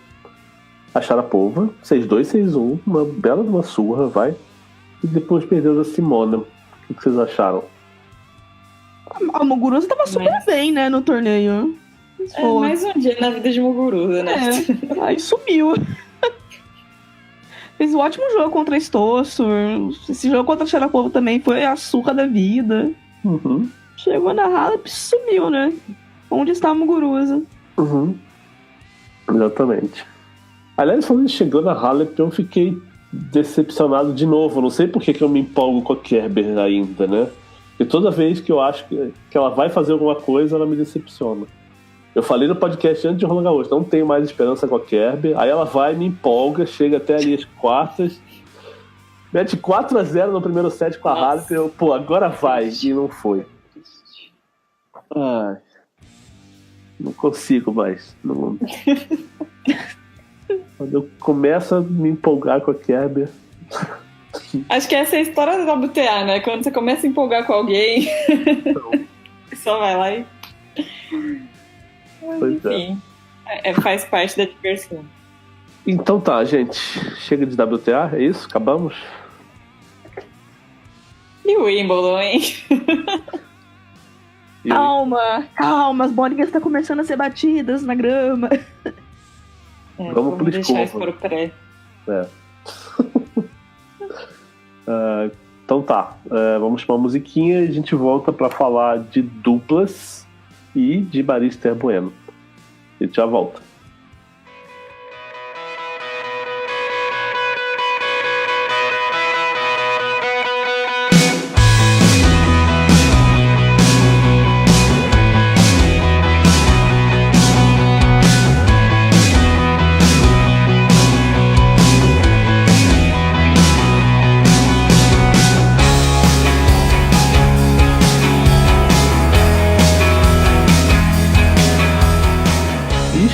S1: a Sharapova, 6-2, 6-1, uma bela de uma surra, vai. E depois perdeu da Simona. O que vocês acharam?
S3: A Muguruza tava super bem, né, no torneio.
S2: Mais um dia na vida de Muguruza, né?
S3: Aí sumiu. Fez um ótimo jogo contra a Stossur. Esse jogo contra a Sharapova também foi a surra da vida.
S1: Uhum.
S3: Chegou na Halep e sumiu, né? Onde está a Muguruza?
S1: Uhum. Exatamente. Aliás, quando ele chegou na Halep, eu fiquei decepcionado de novo. Não sei por que eu me empolgo com a Kerber ainda, né? Porque toda vez que eu acho que ela vai fazer alguma coisa, ela me decepciona. Eu falei no podcast antes de Roland Garros, não tenho mais esperança com a Kerber. Aí ela vai, me empolga, chega até ali as quartas, mete 4-0 no primeiro set com a Halep. Eu, agora vai. E não foi. Ai, não consigo mais. Não... Quando eu começo a me empolgar com a Kerber...
S2: Acho que essa é a história da WTA, né? Quando você começa a empolgar com alguém, só vai lá e...
S1: Pois
S2: enfim, faz parte da diversão.
S1: Então tá, gente. Chega de WTA, é isso? Acabamos?
S2: E o Wimbledon, hein?
S3: Calma, as bolinhas estão começando a ser batidas na grama.
S1: Vamos pro
S2: deixar isso para o pré.
S1: Então tá, vamos pra uma musiquinha e a gente volta pra falar de duplas e de Barista Bueno. A gente já volta.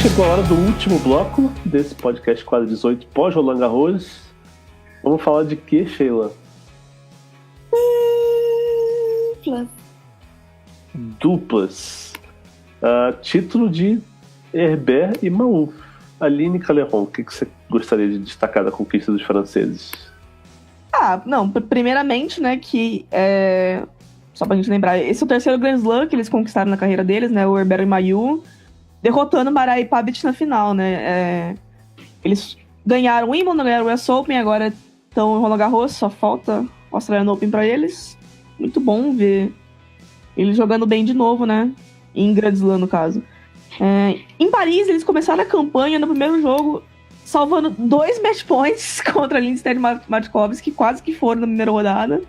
S1: Chegou a hora do último bloco desse podcast quadro 18 pós Roland Garros. Vamos falar de que, Sheila? Duplas. Título de Herbert e Mahut. Aline Caleron, o que você gostaria de destacar da conquista dos franceses?
S3: Primeiramente, né, que só pra gente lembrar, esse é o terceiro Grand Slam que eles conquistaram na carreira deles, né, o Herbert e Mahut, derrotando Marat e Pavic na final, né. Eles ganharam o Wimbledon, ganharam o US Open, agora estão em Roland Garros, só falta o Australian Open pra eles. Muito bom ver eles jogando bem de novo, né, em Grand Slam, no caso. Em Paris, eles começaram a campanha no primeiro jogo, salvando 2 match points contra Lindstedt e Matkovski, que quase que foram na primeira rodada.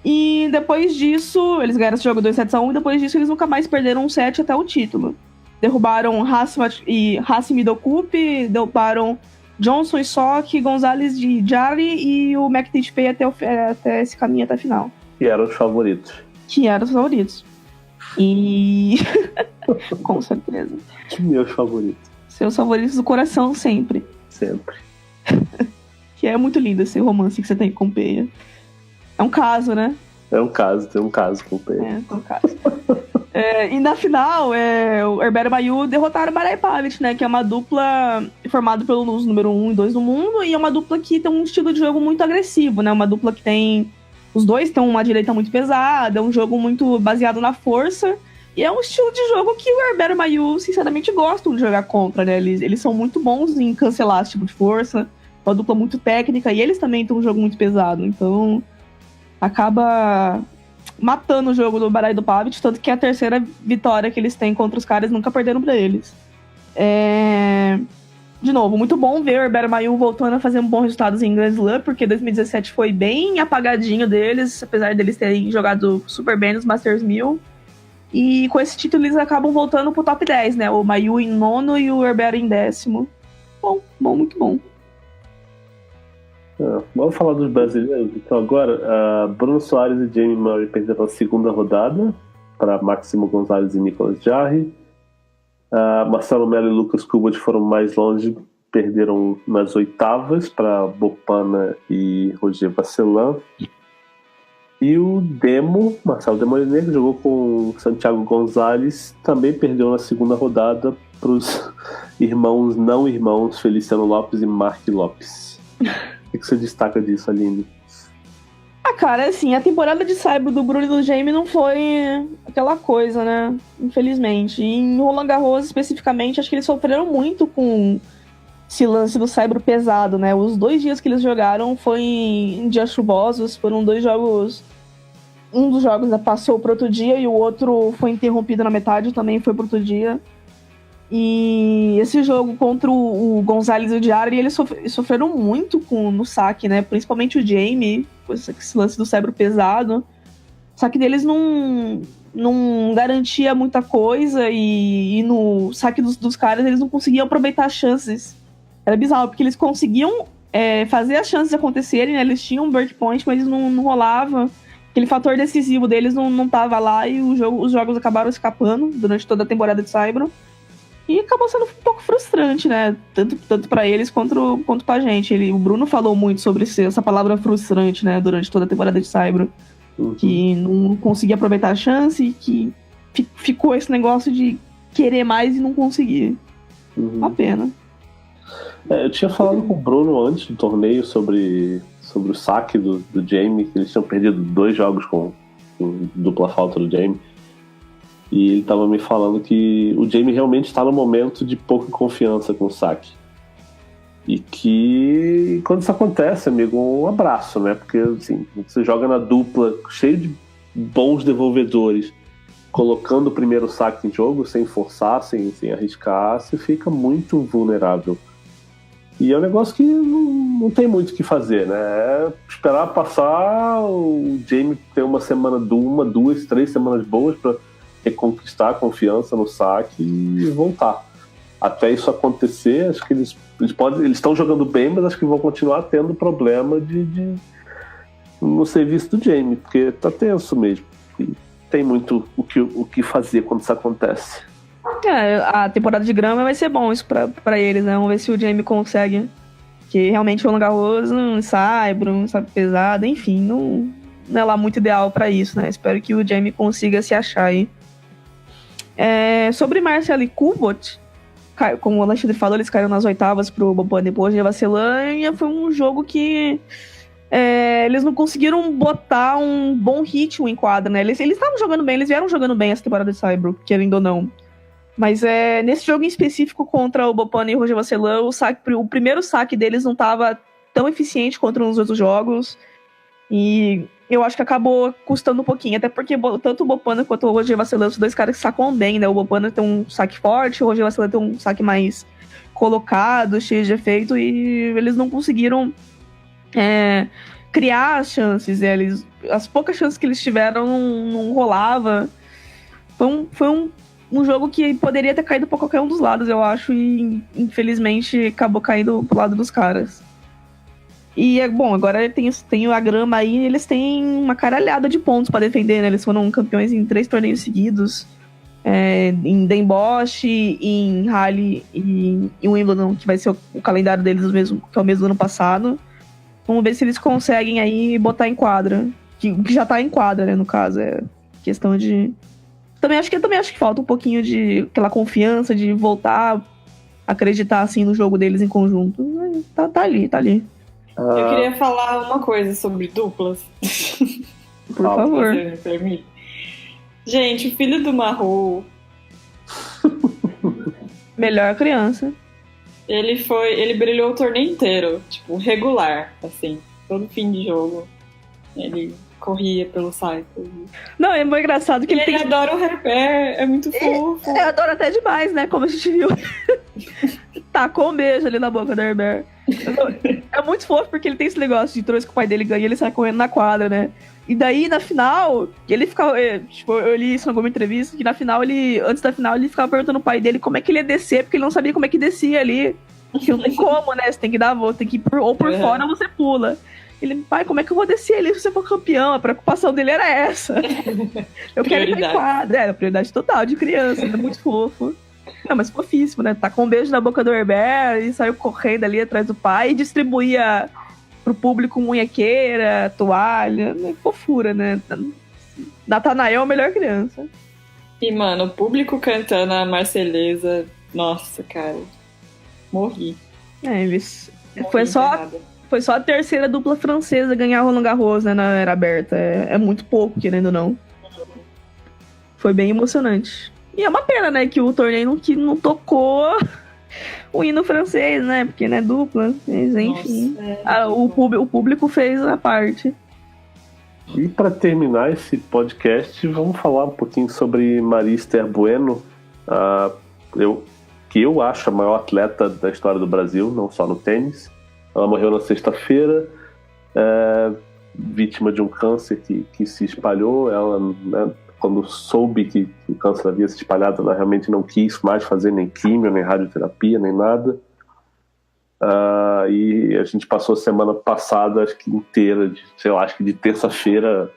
S3: E depois disso, eles ganharam esse jogo 2-7-1, e depois disso eles nunca mais perderam um set até o título. Derrubaram Hassim e Dokup, derrubaram Johnson e Sock, Gonzalez de Jarry e o McTeague Pay até esse caminho até a final.
S1: Que eram os favoritos.
S3: E... com certeza.
S1: Que meus favoritos.
S3: Seus favoritos do coração sempre.
S1: Sempre.
S3: Que é muito lindo esse romance que você tem com o Peia. É um caso, né?
S1: Tem um caso com o Peia.
S3: Tem um caso. E na final, o Herbert e Mahut derrotaram o Marat e Pavic, né? Que é uma dupla formada pelos número 1 e 2 do mundo, e é uma dupla que tem um estilo de jogo muito agressivo, né? Uma dupla que tem... Os dois têm uma direita muito pesada, é um jogo muito baseado na força, e é um estilo de jogo que o Herbert e o Mahut, sinceramente, gostam de jogar contra, né? Eles são muito bons em cancelar esse tipo de força, uma dupla muito técnica, e eles também têm um jogo muito pesado, então acaba matando o jogo do Marat e do Pavic, tanto que a terceira vitória que eles têm contra os caras nunca perderam pra eles. De novo, muito bom ver o Herbert e Mahut voltando a fazer bons resultados em Grand Slam, porque 2017 foi bem apagadinho deles, apesar deles terem jogado super bem nos Masters 1000. E com esse título eles acabam voltando pro top 10, né? O Mahut em 9º e o Herbert em 10º. Bom, muito bom.
S1: Vamos falar dos brasileiros. Então agora, Bruno Soares e Jamie Murray perderam a segunda rodada para Máximo Gonzalez e Nicolas Jarry. Marcelo Melo e Lucas Kubot foram mais longe, perderam nas oitavas para Bopana e Roger Vasselin. E o Marcelo Demolinegro, jogou com Santiago Gonzalez, também perdeu na segunda rodada para os não irmãos Feliciano Lopes e Mark Lopes. O que você destaca disso, Aline?
S3: Cara, assim, a temporada de saibro do Bruno e do Jamie não foi aquela coisa, né? Infelizmente. E em Roland Garros, especificamente, acho que eles sofreram muito com esse lance do saibro pesado, né? Os 2 dias que eles jogaram foi em dias chuvosos, foram 2 jogos. Um dos jogos passou pro outro dia e o outro foi interrompido na metade, também foi pro outro dia. E esse jogo contra o Gonzalez e o Jarry, eles sofreram muito no saque, né? Principalmente o Jamie, com esse lance do saibro pesado. O saque deles não garantia muita coisa e no saque dos caras eles não conseguiam aproveitar as chances. Era bizarro, porque eles conseguiam fazer as chances acontecerem, né? Eles tinham um break point, mas eles não rolava. Aquele fator decisivo deles não tava lá e os jogos acabaram escapando durante toda a temporada de saibro. E acabou sendo um pouco frustrante, né? Tanto pra eles quanto pra gente. O Bruno falou muito sobre essa palavra frustrante, né? Durante toda a temporada de saibro.
S1: Uhum.
S3: Que não conseguia aproveitar a chance e que ficou esse negócio de querer mais e não conseguir. Uma pena.
S1: Eu tinha falado com o Bruno antes do torneio sobre o saque do Jamie, que eles tinham perdido 2 jogos com dupla falta do Jamie. E ele estava me falando que o Jamie realmente está no momento de pouca confiança com o saque. E que quando isso acontece, amigo, um abraço, né? Porque assim, você joga na dupla cheio de bons devolvedores, colocando o primeiro saque em jogo, sem forçar, sem arriscar, você fica muito vulnerável. E é um negócio que não tem muito o que fazer, né? É esperar passar, o Jamie ter uma semana, 2, 3 semanas boas para reconquistar a confiança no saque e voltar. Até isso acontecer, acho que eles estão jogando bem, mas acho que vão continuar tendo problema no serviço do Jamie, porque tá tenso mesmo. E tem muito o que fazer quando isso acontece.
S3: A temporada de grama vai ser bom isso pra eles, né? Vamos ver se o Jamie consegue. Porque realmente o Roland Garros não sai pesado, enfim, não é lá muito ideal pra isso, né? Espero que o Jamie consiga se achar aí. Sobre Marcelo e Kubot, como o Alexandre falou, eles caíram nas oitavas pro Bobana e pro Rojavasselândia. Foi um jogo que eles não conseguiram botar um bom ritmo em quadra, né? Eles estavam jogando bem, eles vieram jogando bem essa temporada de Saibro, querendo ou não. Mas nesse jogo em específico contra o Bopana e o Rojavasselã, o primeiro saque deles não estava tão eficiente contra os outros jogos. E eu acho que acabou custando um pouquinho. Até porque tanto o Bopana quanto o Rojavasselã são dois caras que sacam bem, né? O Bopana tem um saque forte, o Rojavasselã tem um saque mais colocado, cheio de efeito. E eles não conseguiram criar as chances. As poucas chances que eles tiveram não rolava. Foi um jogo que poderia ter caído pra qualquer um dos lados, eu acho, e infelizmente acabou caindo pro lado dos caras. E, agora tem a grama aí, eles têm uma caralhada de pontos pra defender, né? Eles foram campeões em 3 torneios seguidos, em Den Bosch, em Rally e em Wimbledon, que vai ser o calendário deles mesmo, que é o mesmo do ano passado. Vamos ver se eles conseguem aí botar em quadra, que já tá em quadra, né, no caso, é questão de... Também acho que falta um pouquinho de aquela confiança de voltar a acreditar assim no jogo deles em conjunto. Tá ali.
S2: Eu queria falar uma coisa sobre duplas.
S3: Por favor.
S2: Você me permite? Gente, o filho do Maru.
S3: Melhor criança.
S2: Ele brilhou o torneio inteiro, tipo, regular, assim, todo fim de jogo. Ele corria pelo site.
S3: Não, é muito engraçado que
S2: ele adora o Herbert, é muito fofo.
S3: Eu adoro até demais, né? Como a gente viu. Tacou um beijo ali na boca do Herbert. É muito fofo porque ele tem esse negócio de trouxa que o pai dele ganha e ele sai correndo na quadra, né? E daí, na final, ele ficava... Tipo, eu li isso em alguma entrevista, que na final, antes da final, ele ficava perguntando ao pai dele como é que ele ia descer, porque ele não sabia como é que descia ali. Que não tem como, né? Você tem que dar a volta, tem que ir ou por fora ou você pula. Ele, pai, como é que eu vou descer ali se você for campeão? A preocupação dele era essa. Eu quero ir pra quadra. Prioridade total de criança, é muito fofo. Não, mas fofíssimo, né? Tá com um beijo na boca do Herbert e saiu correndo ali atrás do pai e distribuía pro público munhequeira, toalha. Fofura, né? Natanael, a melhor criança.
S2: E, mano, o público cantando a Marselhesa, nossa, cara, morri.
S3: Foi só a terceira dupla francesa a ganhar Roland Garros, né, na era aberta. É muito pouco, querendo ou não. Foi bem emocionante. E é uma pena, né, que o torneio não tocou o hino francês, né? Porque, né, dupla. Mas, enfim. O público fez a parte.
S1: E para terminar esse podcast, vamos falar um pouquinho sobre Maria Esther Bueno, que eu acho a maior atleta da história do Brasil, não só no tênis. Ela morreu na sexta-feira, vítima de um câncer que se espalhou. Ela, né, quando soube que o câncer havia se espalhado, ela realmente não quis mais fazer nem químio, nem radioterapia, nem nada. E a gente passou a semana passada, acho que inteira, acho que de terça-feira,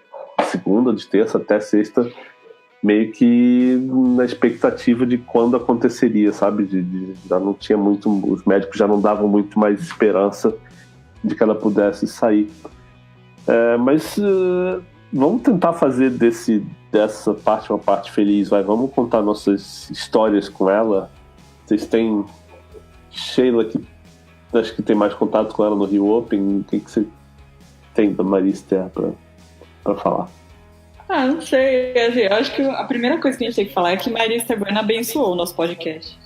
S1: de terça até sexta, meio que na expectativa de quando aconteceria, sabe? Já não tinha muito, os médicos já não davam muito mais esperança de que ela pudesse sair. Mas vamos tentar fazer dessa parte uma parte feliz, vamos contar nossas histórias com ela. Vocês têm Sheila, que acho que tem mais contato com ela no Rio Open. O que você tem da Maria Esther pra falar?
S2: Não sei. Eu acho que a primeira coisa que a gente tem que falar é que Maria Esther Bueno abençoou o nosso podcast.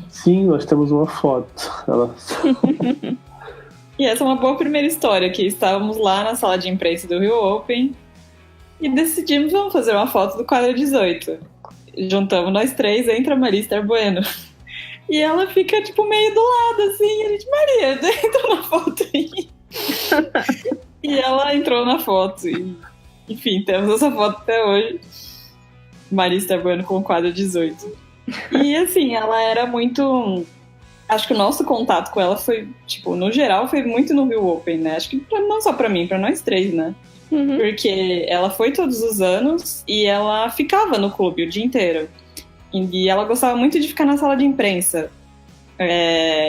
S1: Sim, nós temos uma foto.
S2: E essa é uma boa primeira história, que estávamos lá na sala de imprensa do Rio Open e decidimos, vamos fazer uma foto do quadro 18. Juntamos nós três, entra a Maria Esther Bueno. E ela fica, tipo, meio do lado, assim, a gente, Maria, entra na foto aí. E ela entrou na foto e... Enfim, temos essa foto até hoje. Maria Esther Bueno com o quadro 18. E assim, ela era muito... Acho que o nosso contato com ela foi, tipo, no geral, foi muito no Rio Open, né? Acho que não só pra mim, pra nós três, né?
S3: Uhum.
S2: Porque ela foi todos os anos e ela ficava no clube o dia inteiro. E ela gostava muito de ficar na sala de imprensa.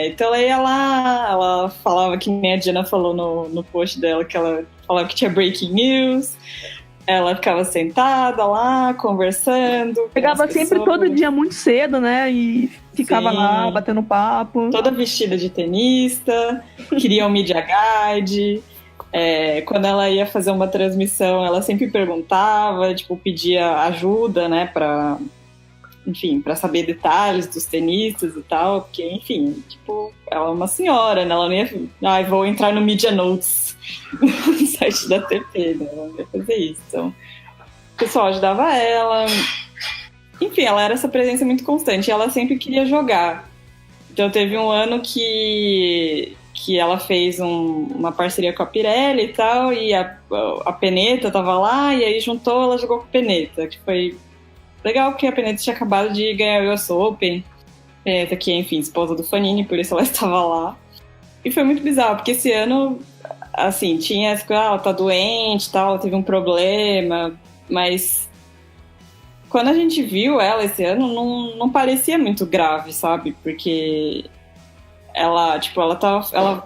S2: Então ela ia lá, ela falava, que nem a Diana falou no post dela, que ela falava que tinha breaking news, Ela ficava sentada lá, conversando.
S3: Chegava sempre todo dia muito cedo, né? E ficava lá, batendo papo.
S2: Toda vestida de tenista, queria um media guide. Quando ela ia fazer uma transmissão, ela sempre perguntava, tipo, pedia ajuda, né? Pra saber detalhes dos tenistas e tal. Porque, enfim, tipo, ela é uma senhora, né? Ela não ia... vou entrar no Media Notes no site da TP, né? Ela não ia fazer isso. Então, o pessoal ajudava ela. Enfim, ela era essa presença muito constante. E ela sempre queria jogar. Então, teve um ano que ela fez uma parceria com a Pirelli e tal. E a Pennetta tava lá. E aí juntou, ela jogou com a Pennetta. Que foi legal, porque a Pennetta tinha acabado de ganhar o US Open. Pennetta, que é, enfim, esposa do Fanini. Por isso ela estava lá. E foi muito bizarro, porque esse ano, assim, tinha essa coisa, ela tá doente e tal, ela teve um problema, mas quando a gente viu ela esse ano, não parecia muito grave, sabe? Porque ela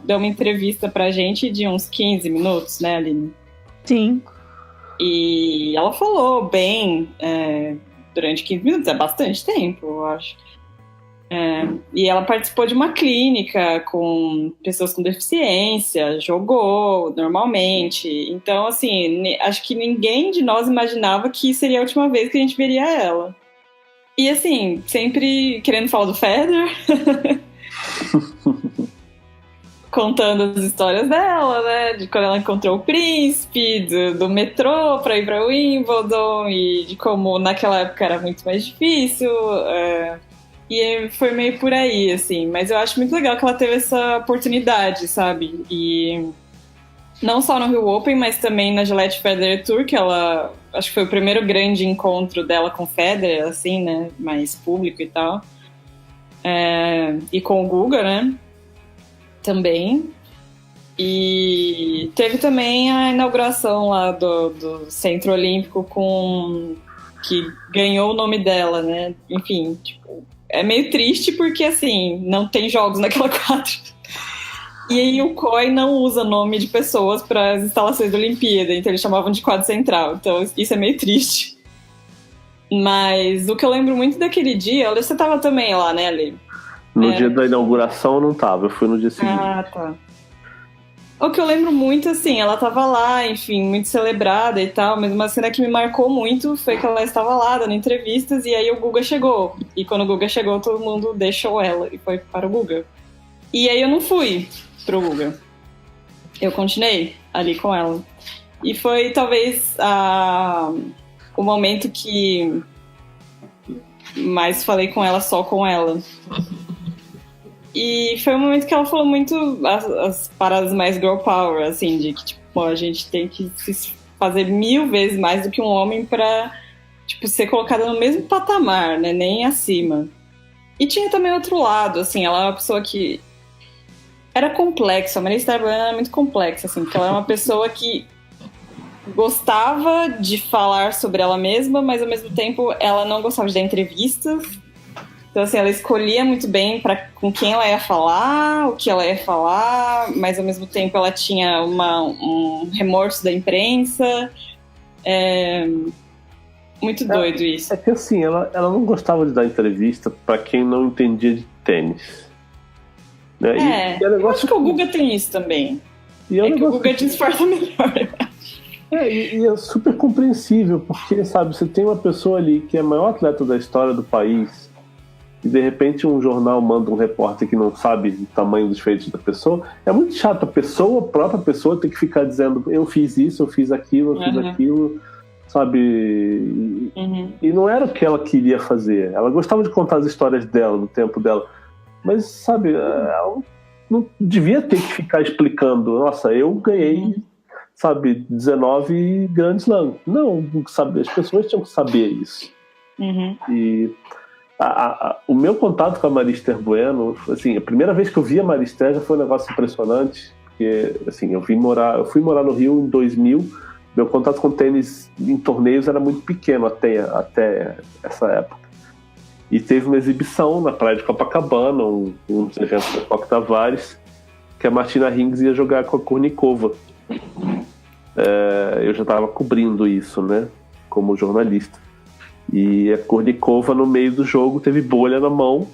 S2: deu uma entrevista pra gente de uns 15 minutos, né, Aline?
S3: Sim.
S2: E ela falou bem durante 15 minutos, é bastante tempo, eu acho. E ela participou de uma clínica com pessoas com deficiência, jogou normalmente. Então, assim, acho que ninguém de nós imaginava que seria a última vez que a gente veria ela. E, assim, sempre querendo falar do Federer, contando as histórias dela, né? De quando ela encontrou o príncipe, do metrô pra ir pra Wimbledon, e de como naquela época era muito mais difícil. E foi meio por aí, assim. Mas eu acho muito legal que ela teve essa oportunidade, sabe? E não só no Rio Open, mas também na Gillette Federer Tour, que ela... Acho que foi o primeiro grande encontro dela com o Federer, assim, né? Mais público e tal. E com o Guga, né? Também. E teve também a inauguração lá do Centro Olímpico que ganhou o nome dela, né? Enfim, tipo... É meio triste porque, assim, não tem jogos naquela quadra. E aí o COI não usa nome de pessoas para as instalações da Olimpíada, então eles chamavam de quadro central. Então isso é meio triste. Mas o que eu lembro muito daquele dia... Você tava também lá, né, Ali?
S1: No dia da inauguração eu não tava, eu fui no dia seguinte.
S2: Ah, tá. O que eu lembro muito, assim, ela tava lá, enfim, muito celebrada e tal, mas uma cena que me marcou muito foi que ela estava lá dando entrevistas e aí o Guga chegou. E quando o Guga chegou, todo mundo deixou ela e foi para o Guga. E aí eu não fui pro Guga. Eu continuei ali com ela. E foi talvez o momento que mais falei com ela, só com ela. E foi um momento que ela falou muito as paradas mais girl power, assim, de que, tipo, a gente tem que se fazer 1000 vezes mais do que um homem pra, tipo, ser colocada no mesmo patamar, né, nem acima. E tinha também outro lado, assim, ela é uma pessoa que era complexa, a Maria Esther Bueno era muito complexa, assim, porque ela era uma pessoa que gostava de falar sobre ela mesma, mas ao mesmo tempo ela não gostava de dar entrevistas. Então, assim, ela escolhia muito bem com quem ela ia falar, o que ela ia falar, mas ao mesmo tempo ela tinha um remorso da imprensa. Muito doido isso.
S1: É que assim, ela não gostava de dar entrevista para quem não entendia de tênis. Né?
S2: Eu acho que o Guga tem isso também. Que o Guga disfarça melhor, eu acho.
S1: E é super compreensível, porque, sabe, você tem uma pessoa ali que é a maior atleta da história do país, e de repente um jornal manda um repórter que não sabe o tamanho dos feitos da pessoa. É muito chato, a própria pessoa tem que ficar dizendo eu fiz isso, eu fiz aquilo, sabe? E não era o que ela queria fazer. Ela gostava de contar as histórias dela, do tempo dela, mas, sabe, ela não devia ter que ficar explicando, nossa, eu ganhei, sabe, 19 Grand Slam. Não, sabe, as pessoas tinham que saber isso. E o meu contato com a Maria Esther Bueno, assim, a primeira vez que eu vi a Maria Esther já foi um negócio impressionante, porque, assim, eu fui morar no Rio em 2000, meu contato com tênis em torneios era muito pequeno até essa época. E teve uma exibição na praia de Copacabana, um dos eventos da Coque Tavares, que a Martina Hingis ia jogar com a Kurnikova. eu já estava cobrindo isso, né, como jornalista. E a Kournikova, no meio do jogo, teve bolha na mão.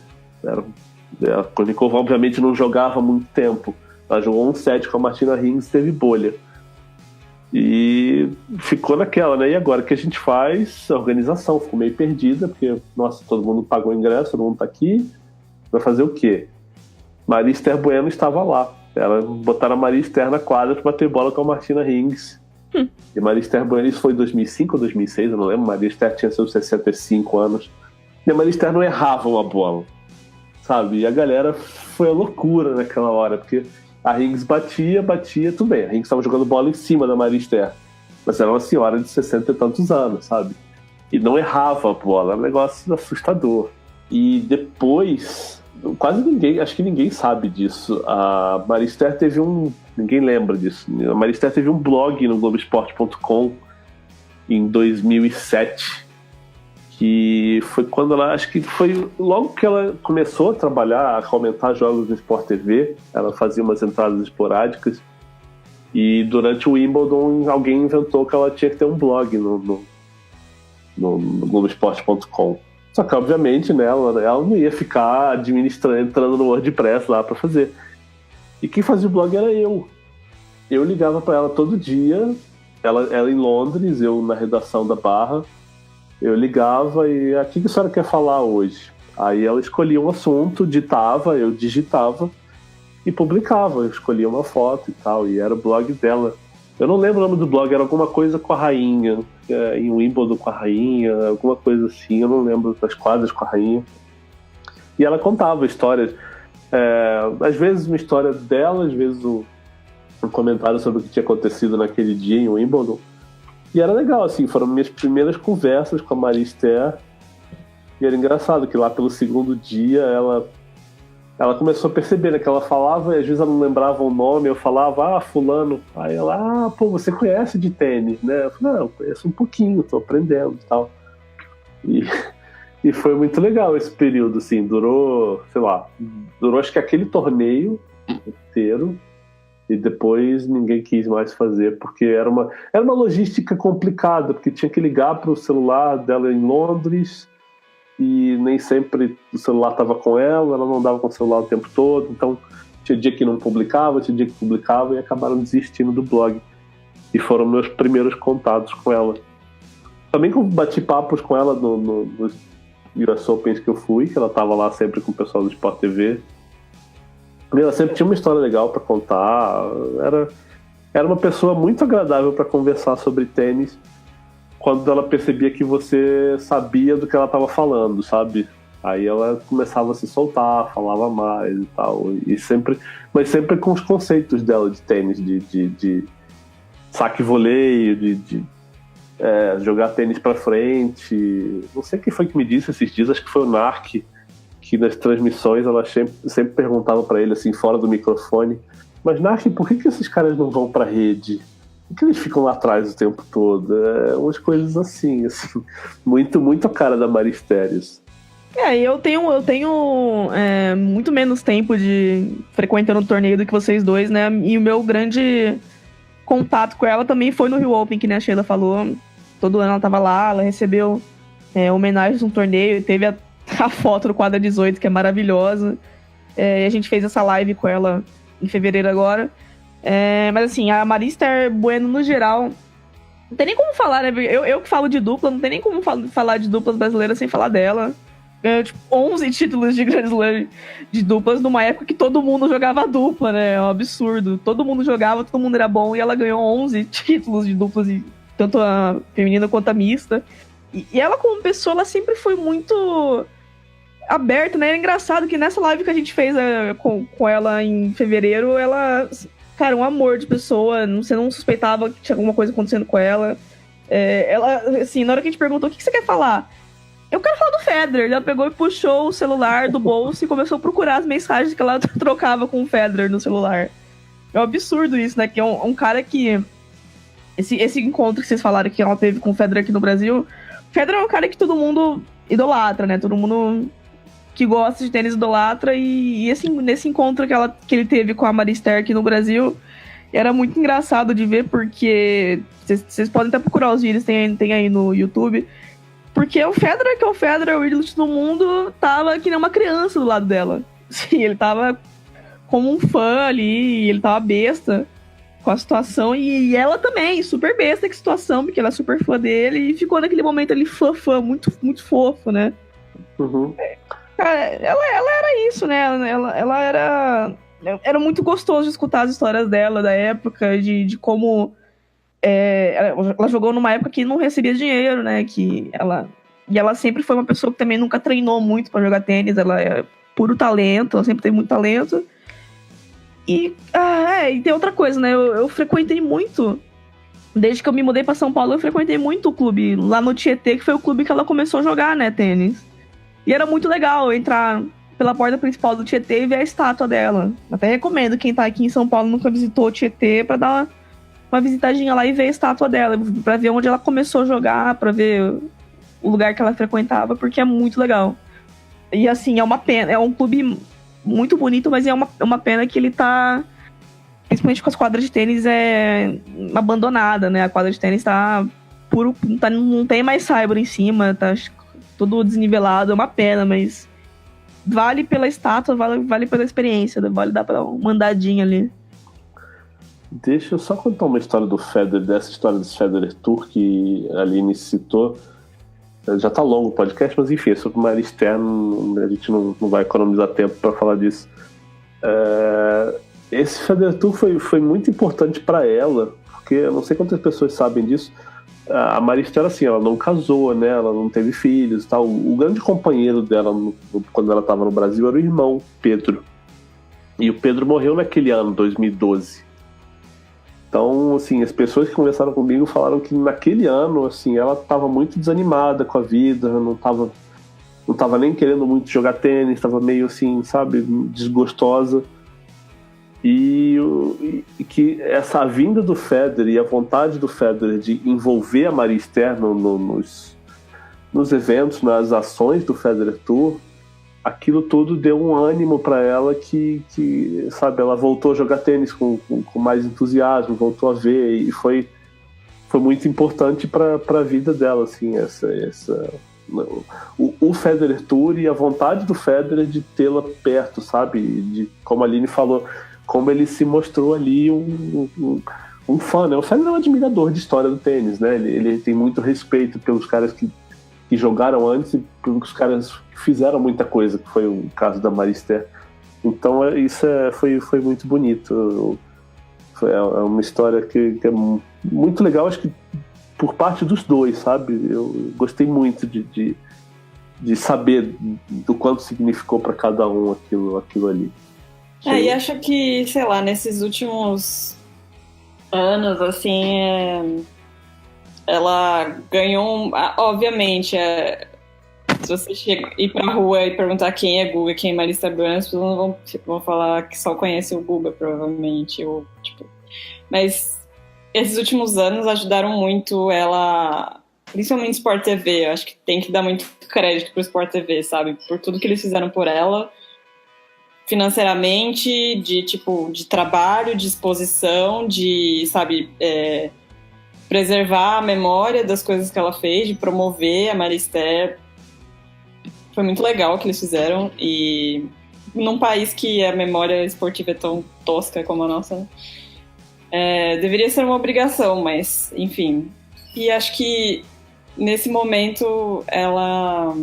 S1: A Kournikova, obviamente, não jogava há muito tempo. Ela jogou um set com a Martina Hingis e teve bolha. E ficou naquela, né? E agora o que a gente faz? A organização ficou meio perdida, porque, nossa, todo mundo pagou o ingresso, todo mundo tá aqui. Vai fazer o quê? Maria Esther Bueno estava lá. Botaram a Maria Esther na quadra para bater bola com a Martina Hingis. E Maria Esther Bueno, isso foi em 2005 ou 2006, eu não lembro. Maria Esther tinha seus 65 anos. E a Maria Esther não errava uma bola, sabe? E a galera foi a loucura naquela hora, porque a Hingis batia, tudo bem. A Hingis estava jogando bola em cima da Maria Esther, mas era uma senhora de 60 e tantos anos, sabe? E não errava a bola, era um negócio assustador. E depois, quase ninguém, acho que ninguém sabe disso. A Maria Esther teve ninguém lembra disso. A Maria Esther teve um blog no Globoesporte.com em 2007, que foi quando ela, acho que foi logo que ela começou a trabalhar, a comentar jogos no Sport TV. Ela fazia umas entradas esporádicas, e durante o Wimbledon alguém inventou que ela tinha que ter um blog no Globoesporte.com. Só que, obviamente, né, ela não ia ficar administrando, entrando no WordPress lá para fazer. E quem fazia o blog era eu. Eu ligava para ela todo dia, ela em Londres, eu na redação da Barra. Eu ligava e: o que a senhora quer falar hoje? Aí ela escolhia um assunto, ditava, eu digitava e publicava. Eu escolhia uma foto e tal, e era o blog dela. Eu não lembro o nome do blog, era alguma coisa com a rainha, em Wimbledon com a rainha, alguma coisa assim, eu não lembro, das quadras com a rainha. E ela contava histórias, às vezes uma história dela, às vezes um comentário sobre o que tinha acontecido naquele dia em Wimbledon. E era legal, assim, foram minhas primeiras conversas com a Maria Esther. E era engraçado que lá pelo segundo dia ela começou a perceber, né, que ela falava e às vezes ela não lembrava o nome. Eu falava: fulano. Aí ela: pô, você conhece de tênis, né? Eu falei: não, eu conheço um pouquinho, tô aprendendo e tal. E foi muito legal esse período, assim, durou acho que aquele torneio inteiro. E depois ninguém quis mais fazer, porque era uma logística complicada, porque tinha que ligar para o celular dela em Londres, e nem sempre o celular estava com ela não dava com o celular o tempo todo, então tinha dia que não publicava, tinha dia que publicava, e acabaram desistindo do blog. E foram meus primeiros contatos com ela. Também bati papos com ela nos US Opens que eu fui, que ela estava lá sempre com o pessoal do Sport TV. Ela sempre tinha uma história legal para contar. Era uma pessoa muito agradável para conversar sobre tênis, quando ela percebia que você sabia do que ela estava falando, sabe? Aí ela começava a se soltar, falava mais e tal. Mas sempre com os conceitos dela de tênis, de saque e voleio, de jogar tênis para frente. Não sei quem foi que me disse esses dias, acho que foi o Narc, que nas transmissões ela sempre perguntava para ele, assim, fora do microfone: mas Narc, por que esses caras não vão pra rede? Por que eles ficam lá atrás o tempo todo? Umas coisas assim, muito, muito a cara da Maria Esther.
S3: Eu tenho muito menos tempo de frequentando o torneio do que vocês dois, né? E o meu grande contato com ela também foi no Rio Open, que, né, a Sheila falou. Todo ano ela tava lá, ela recebeu homenagens no torneio, teve a foto do quadra 18, que é maravilhosa. E a gente fez essa live com ela em fevereiro agora. Mas assim, a Maria Esther Bueno, no geral, não tem nem como falar, né? Eu que falo de dupla, não tem nem como falar de duplas brasileiras sem falar dela. Ganhou, 11 títulos de Grand Slam de duplas numa época que todo mundo jogava dupla, né? É um absurdo. Todo mundo jogava, todo mundo era bom, e ela ganhou 11 títulos de duplas, tanto a feminina quanto a mista. E ela, como pessoa, ela sempre foi muito aberta, né? É engraçado que nessa live que a gente fez com ela em fevereiro, ela, cara, um amor de pessoa. Você não suspeitava que tinha alguma coisa acontecendo com ela. Ela, assim, na hora que a gente perguntou: o que você quer falar? Eu quero falar do Federer. Ela pegou e puxou o celular do bolso e começou a procurar as mensagens que ela trocava com o Federer no celular. É um absurdo isso, né? Que é um cara que... Esse encontro que vocês falaram que ela teve com o Federer aqui no Brasil... O Federer é um cara que todo mundo idolatra, né? Todo mundo que gosta de tênis idolatra. E assim, nesse encontro que ele teve com a Maria Esther aqui no Brasil, Era muito engraçado de ver, porque vocês podem até procurar os vídeos, tem aí no YouTube. Porque o Federer, que é o Federer, o ídolo do mundo, tava que nem uma criança do lado dela. Sim, ele tava como um fã ali, ele tava besta com a situação. E ela também, super besta com a situação, porque ela é super fã dele. E ficou naquele momento ali fã, muito, muito fofo, né?
S1: Uhum.
S3: Cara, ela era isso, né? Ela era muito gostoso de escutar as histórias dela, da época, de como... ela jogou numa época que não recebia dinheiro, né? E ela sempre foi uma pessoa que também nunca treinou muito pra jogar tênis. Ela é puro talento, ela sempre teve muito talento. E tem outra coisa, né? Eu frequentei muito... Desde que eu me mudei pra São Paulo, eu frequentei muito o clube lá no Tietê, que foi o clube que ela começou a jogar, né, tênis. E era muito legal entrar pela porta principal do Tietê e ver a estátua dela. Até recomendo quem tá aqui em São Paulo nunca visitou o Tietê pra dar uma visitadinha lá e ver a estátua dela, pra ver onde ela começou a jogar, pra ver o lugar que ela frequentava, porque é muito legal. E assim, é uma pena, é um clube muito bonito, mas é uma pena que ele tá, principalmente com as quadras de tênis, abandonada, né? A quadra de tênis tá puro, não tem mais saibro em cima, tá tudo desnivelado, é uma pena, mas vale pela estátua, vale pela experiência, vale dar pra uma andadinha ali.
S1: Deixa eu só contar uma história do Federer, dessa história do Federer Tour que a Aline citou. Já tá longo o podcast, mas enfim, sobre Maria Esther, a gente não vai economizar tempo para falar disso. Esse Federer Tour foi muito importante para ela, porque eu não sei quantas pessoas sabem disso. A Maria Esther, assim, ela não casou, né? Ela não teve filhos e tal. O grande companheiro dela, quando ela estava no Brasil, era o irmão, Pedro. E o Pedro morreu naquele ano, 2012. Então, assim, as pessoas que conversaram comigo falaram que naquele ano, assim, ela estava muito desanimada com a vida, não tava nem querendo muito jogar tênis, estava meio assim, sabe, desgostosa. E que essa vinda do Federer e a vontade do Federer de envolver a Maria Esther nos eventos, nas ações do Federer Tour, aquilo tudo deu um ânimo para ela que, sabe, ela voltou a jogar tênis com mais entusiasmo, voltou a ver, e foi muito importante para a vida dela, assim, o Federer Tour e a vontade do Federer de tê-la perto, sabe, de, como a Aline falou, como ele se mostrou ali um fã, né? O Federer é um admirador de história do tênis, né? Ele tem muito respeito pelos caras que jogaram antes e pelos caras que fizeram muita coisa, que foi o caso da Maria Esther. Então isso foi muito bonito. É uma história que é muito legal, acho que por parte dos dois, sabe? Eu gostei muito de saber do quanto significou para cada um aquilo ali.
S2: E acho que, sei lá, nesses últimos anos, assim, ela ganhou, obviamente, se você ir pra rua e perguntar quem é Guga, quem é Maria Esther Bueno, as pessoas não vão falar que só conhecem o Guga, provavelmente, mas esses últimos anos ajudaram muito ela, principalmente Sport TV. Eu acho que tem que dar muito crédito pro Sport TV, sabe, por tudo que eles fizeram por ela, financeiramente, de trabalho, de exposição, de, sabe, preservar a memória das coisas que ela fez, de promover a Maria Esther. Foi muito legal o que eles fizeram, e num país que a memória esportiva é tão tosca como a nossa, deveria ser uma obrigação, mas enfim. E acho que nesse momento ela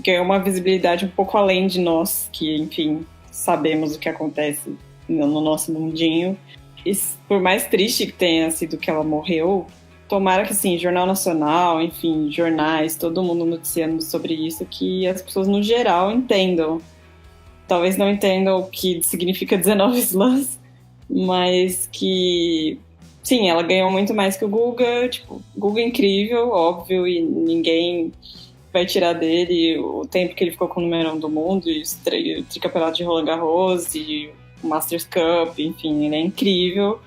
S2: ganhou uma visibilidade um pouco além de nós, que, enfim, sabemos o que acontece no nosso mundinho. E por mais triste que tenha sido que ela morreu, tomara que, assim, Jornal Nacional, enfim, jornais, todo mundo noticiando sobre isso, que as pessoas, no geral, entendam. Talvez não entendam o que significa 19 slams, mas que, sim, ela ganhou muito mais que o Guga. Tipo, Guga é incrível, óbvio, e ninguém vai tirar dele o tempo que ele ficou com o número 1 do mundo, e o tricampeonato de Roland Garros, e o Masters Cup, enfim, ele é incrível.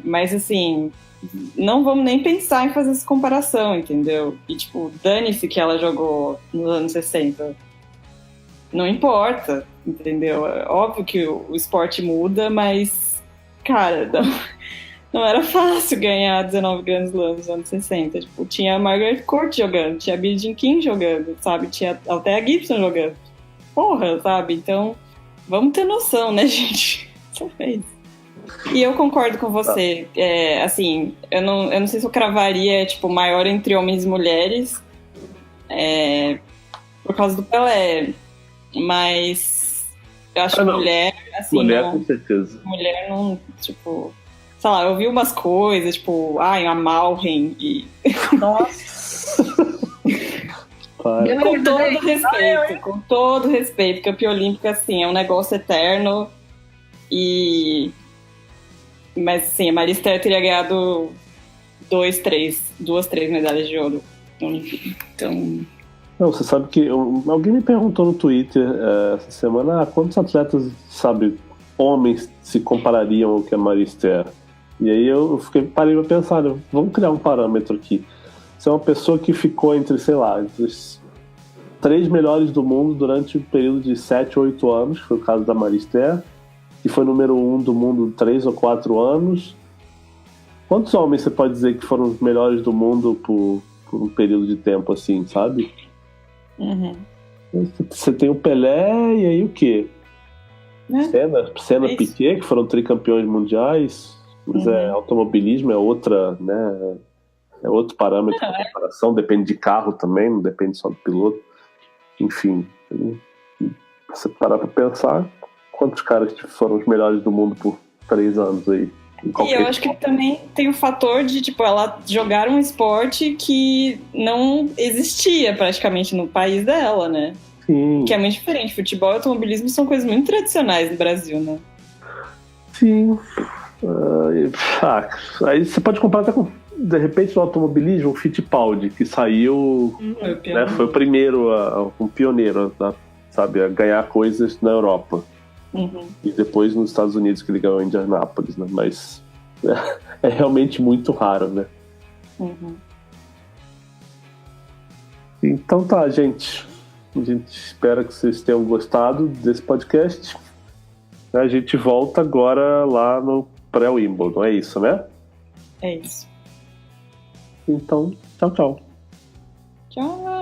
S2: Mas, assim, não vamos nem pensar em fazer essa comparação, entendeu? E, tipo, dane-se que ela jogou nos anos 60. Não importa, entendeu? É óbvio que o esporte muda, mas cara, não era fácil ganhar 19 Grand Slams nos anos 60. Tipo, tinha a Margaret Court jogando, tinha a Billie Jean King jogando, sabe? Tinha até a Gibson jogando. Porra, sabe? Então, vamos ter noção, né, gente? Só fez. E eu concordo com você. Assim, eu não sei se eu cravaria, tipo, maior entre homens e mulheres por causa do Pelé. Mas eu acho que mulher, assim...
S1: Mulher, com certeza.
S2: Mulher não, tipo... Sei lá, eu vi umas coisas, tipo... Ai, a Malren e...
S3: Nossa!
S2: Com todo respeito, porque o Campeã Olímpica, assim, é um negócio eterno mas, assim, a Maristela teria ganhado 2, 3 medalhas de ouro. Então...
S1: Não, você sabe que alguém me perguntou no Twitter essa semana quantos atletas, sabe, homens se comparariam ao que a Maristela. E aí eu parei pra pensar, vamos criar um parâmetro aqui. Você é uma pessoa que ficou entre, sei lá, entre os 3 melhores do mundo durante um período de 7 ou 8 anos, que foi o caso da Maristela, que foi número 1 do mundo 3 ou 4 anos. Quantos homens você pode dizer que foram os melhores do mundo por um período de tempo assim, sabe?
S2: Uhum.
S1: Você tem o Pelé e aí o quê? Senna, Piquet, que foram tricampeões mundiais. Mas automobilismo é outra, né? É outro parâmetro de comparação, depende de carro também, não depende só do piloto. Enfim, você parar pra pensar, quantos caras foram os melhores do mundo por 3 anos aí?
S2: E eu acho que também tem o fator de, tipo, ela jogar um esporte que não existia praticamente no país dela, né?
S1: Sim.
S2: Que é muito diferente. Futebol e automobilismo são coisas muito tradicionais no Brasil, né?
S1: Sim. Aí você pode comparar até com, de repente, no automobilismo, o Fittipaldi, que saiu, né, foi o primeiro, um pioneiro, sabe, a ganhar coisas na Europa. E depois nos Estados Unidos, que ele ganhou em Indianápolis, né? Mas é realmente muito raro, né? Então tá, gente. A gente espera que vocês tenham gostado desse podcast. A gente volta agora lá no pré-Wimbledon, é isso, né?
S2: É isso.
S1: Então, tchau, tchau.
S2: Tchau.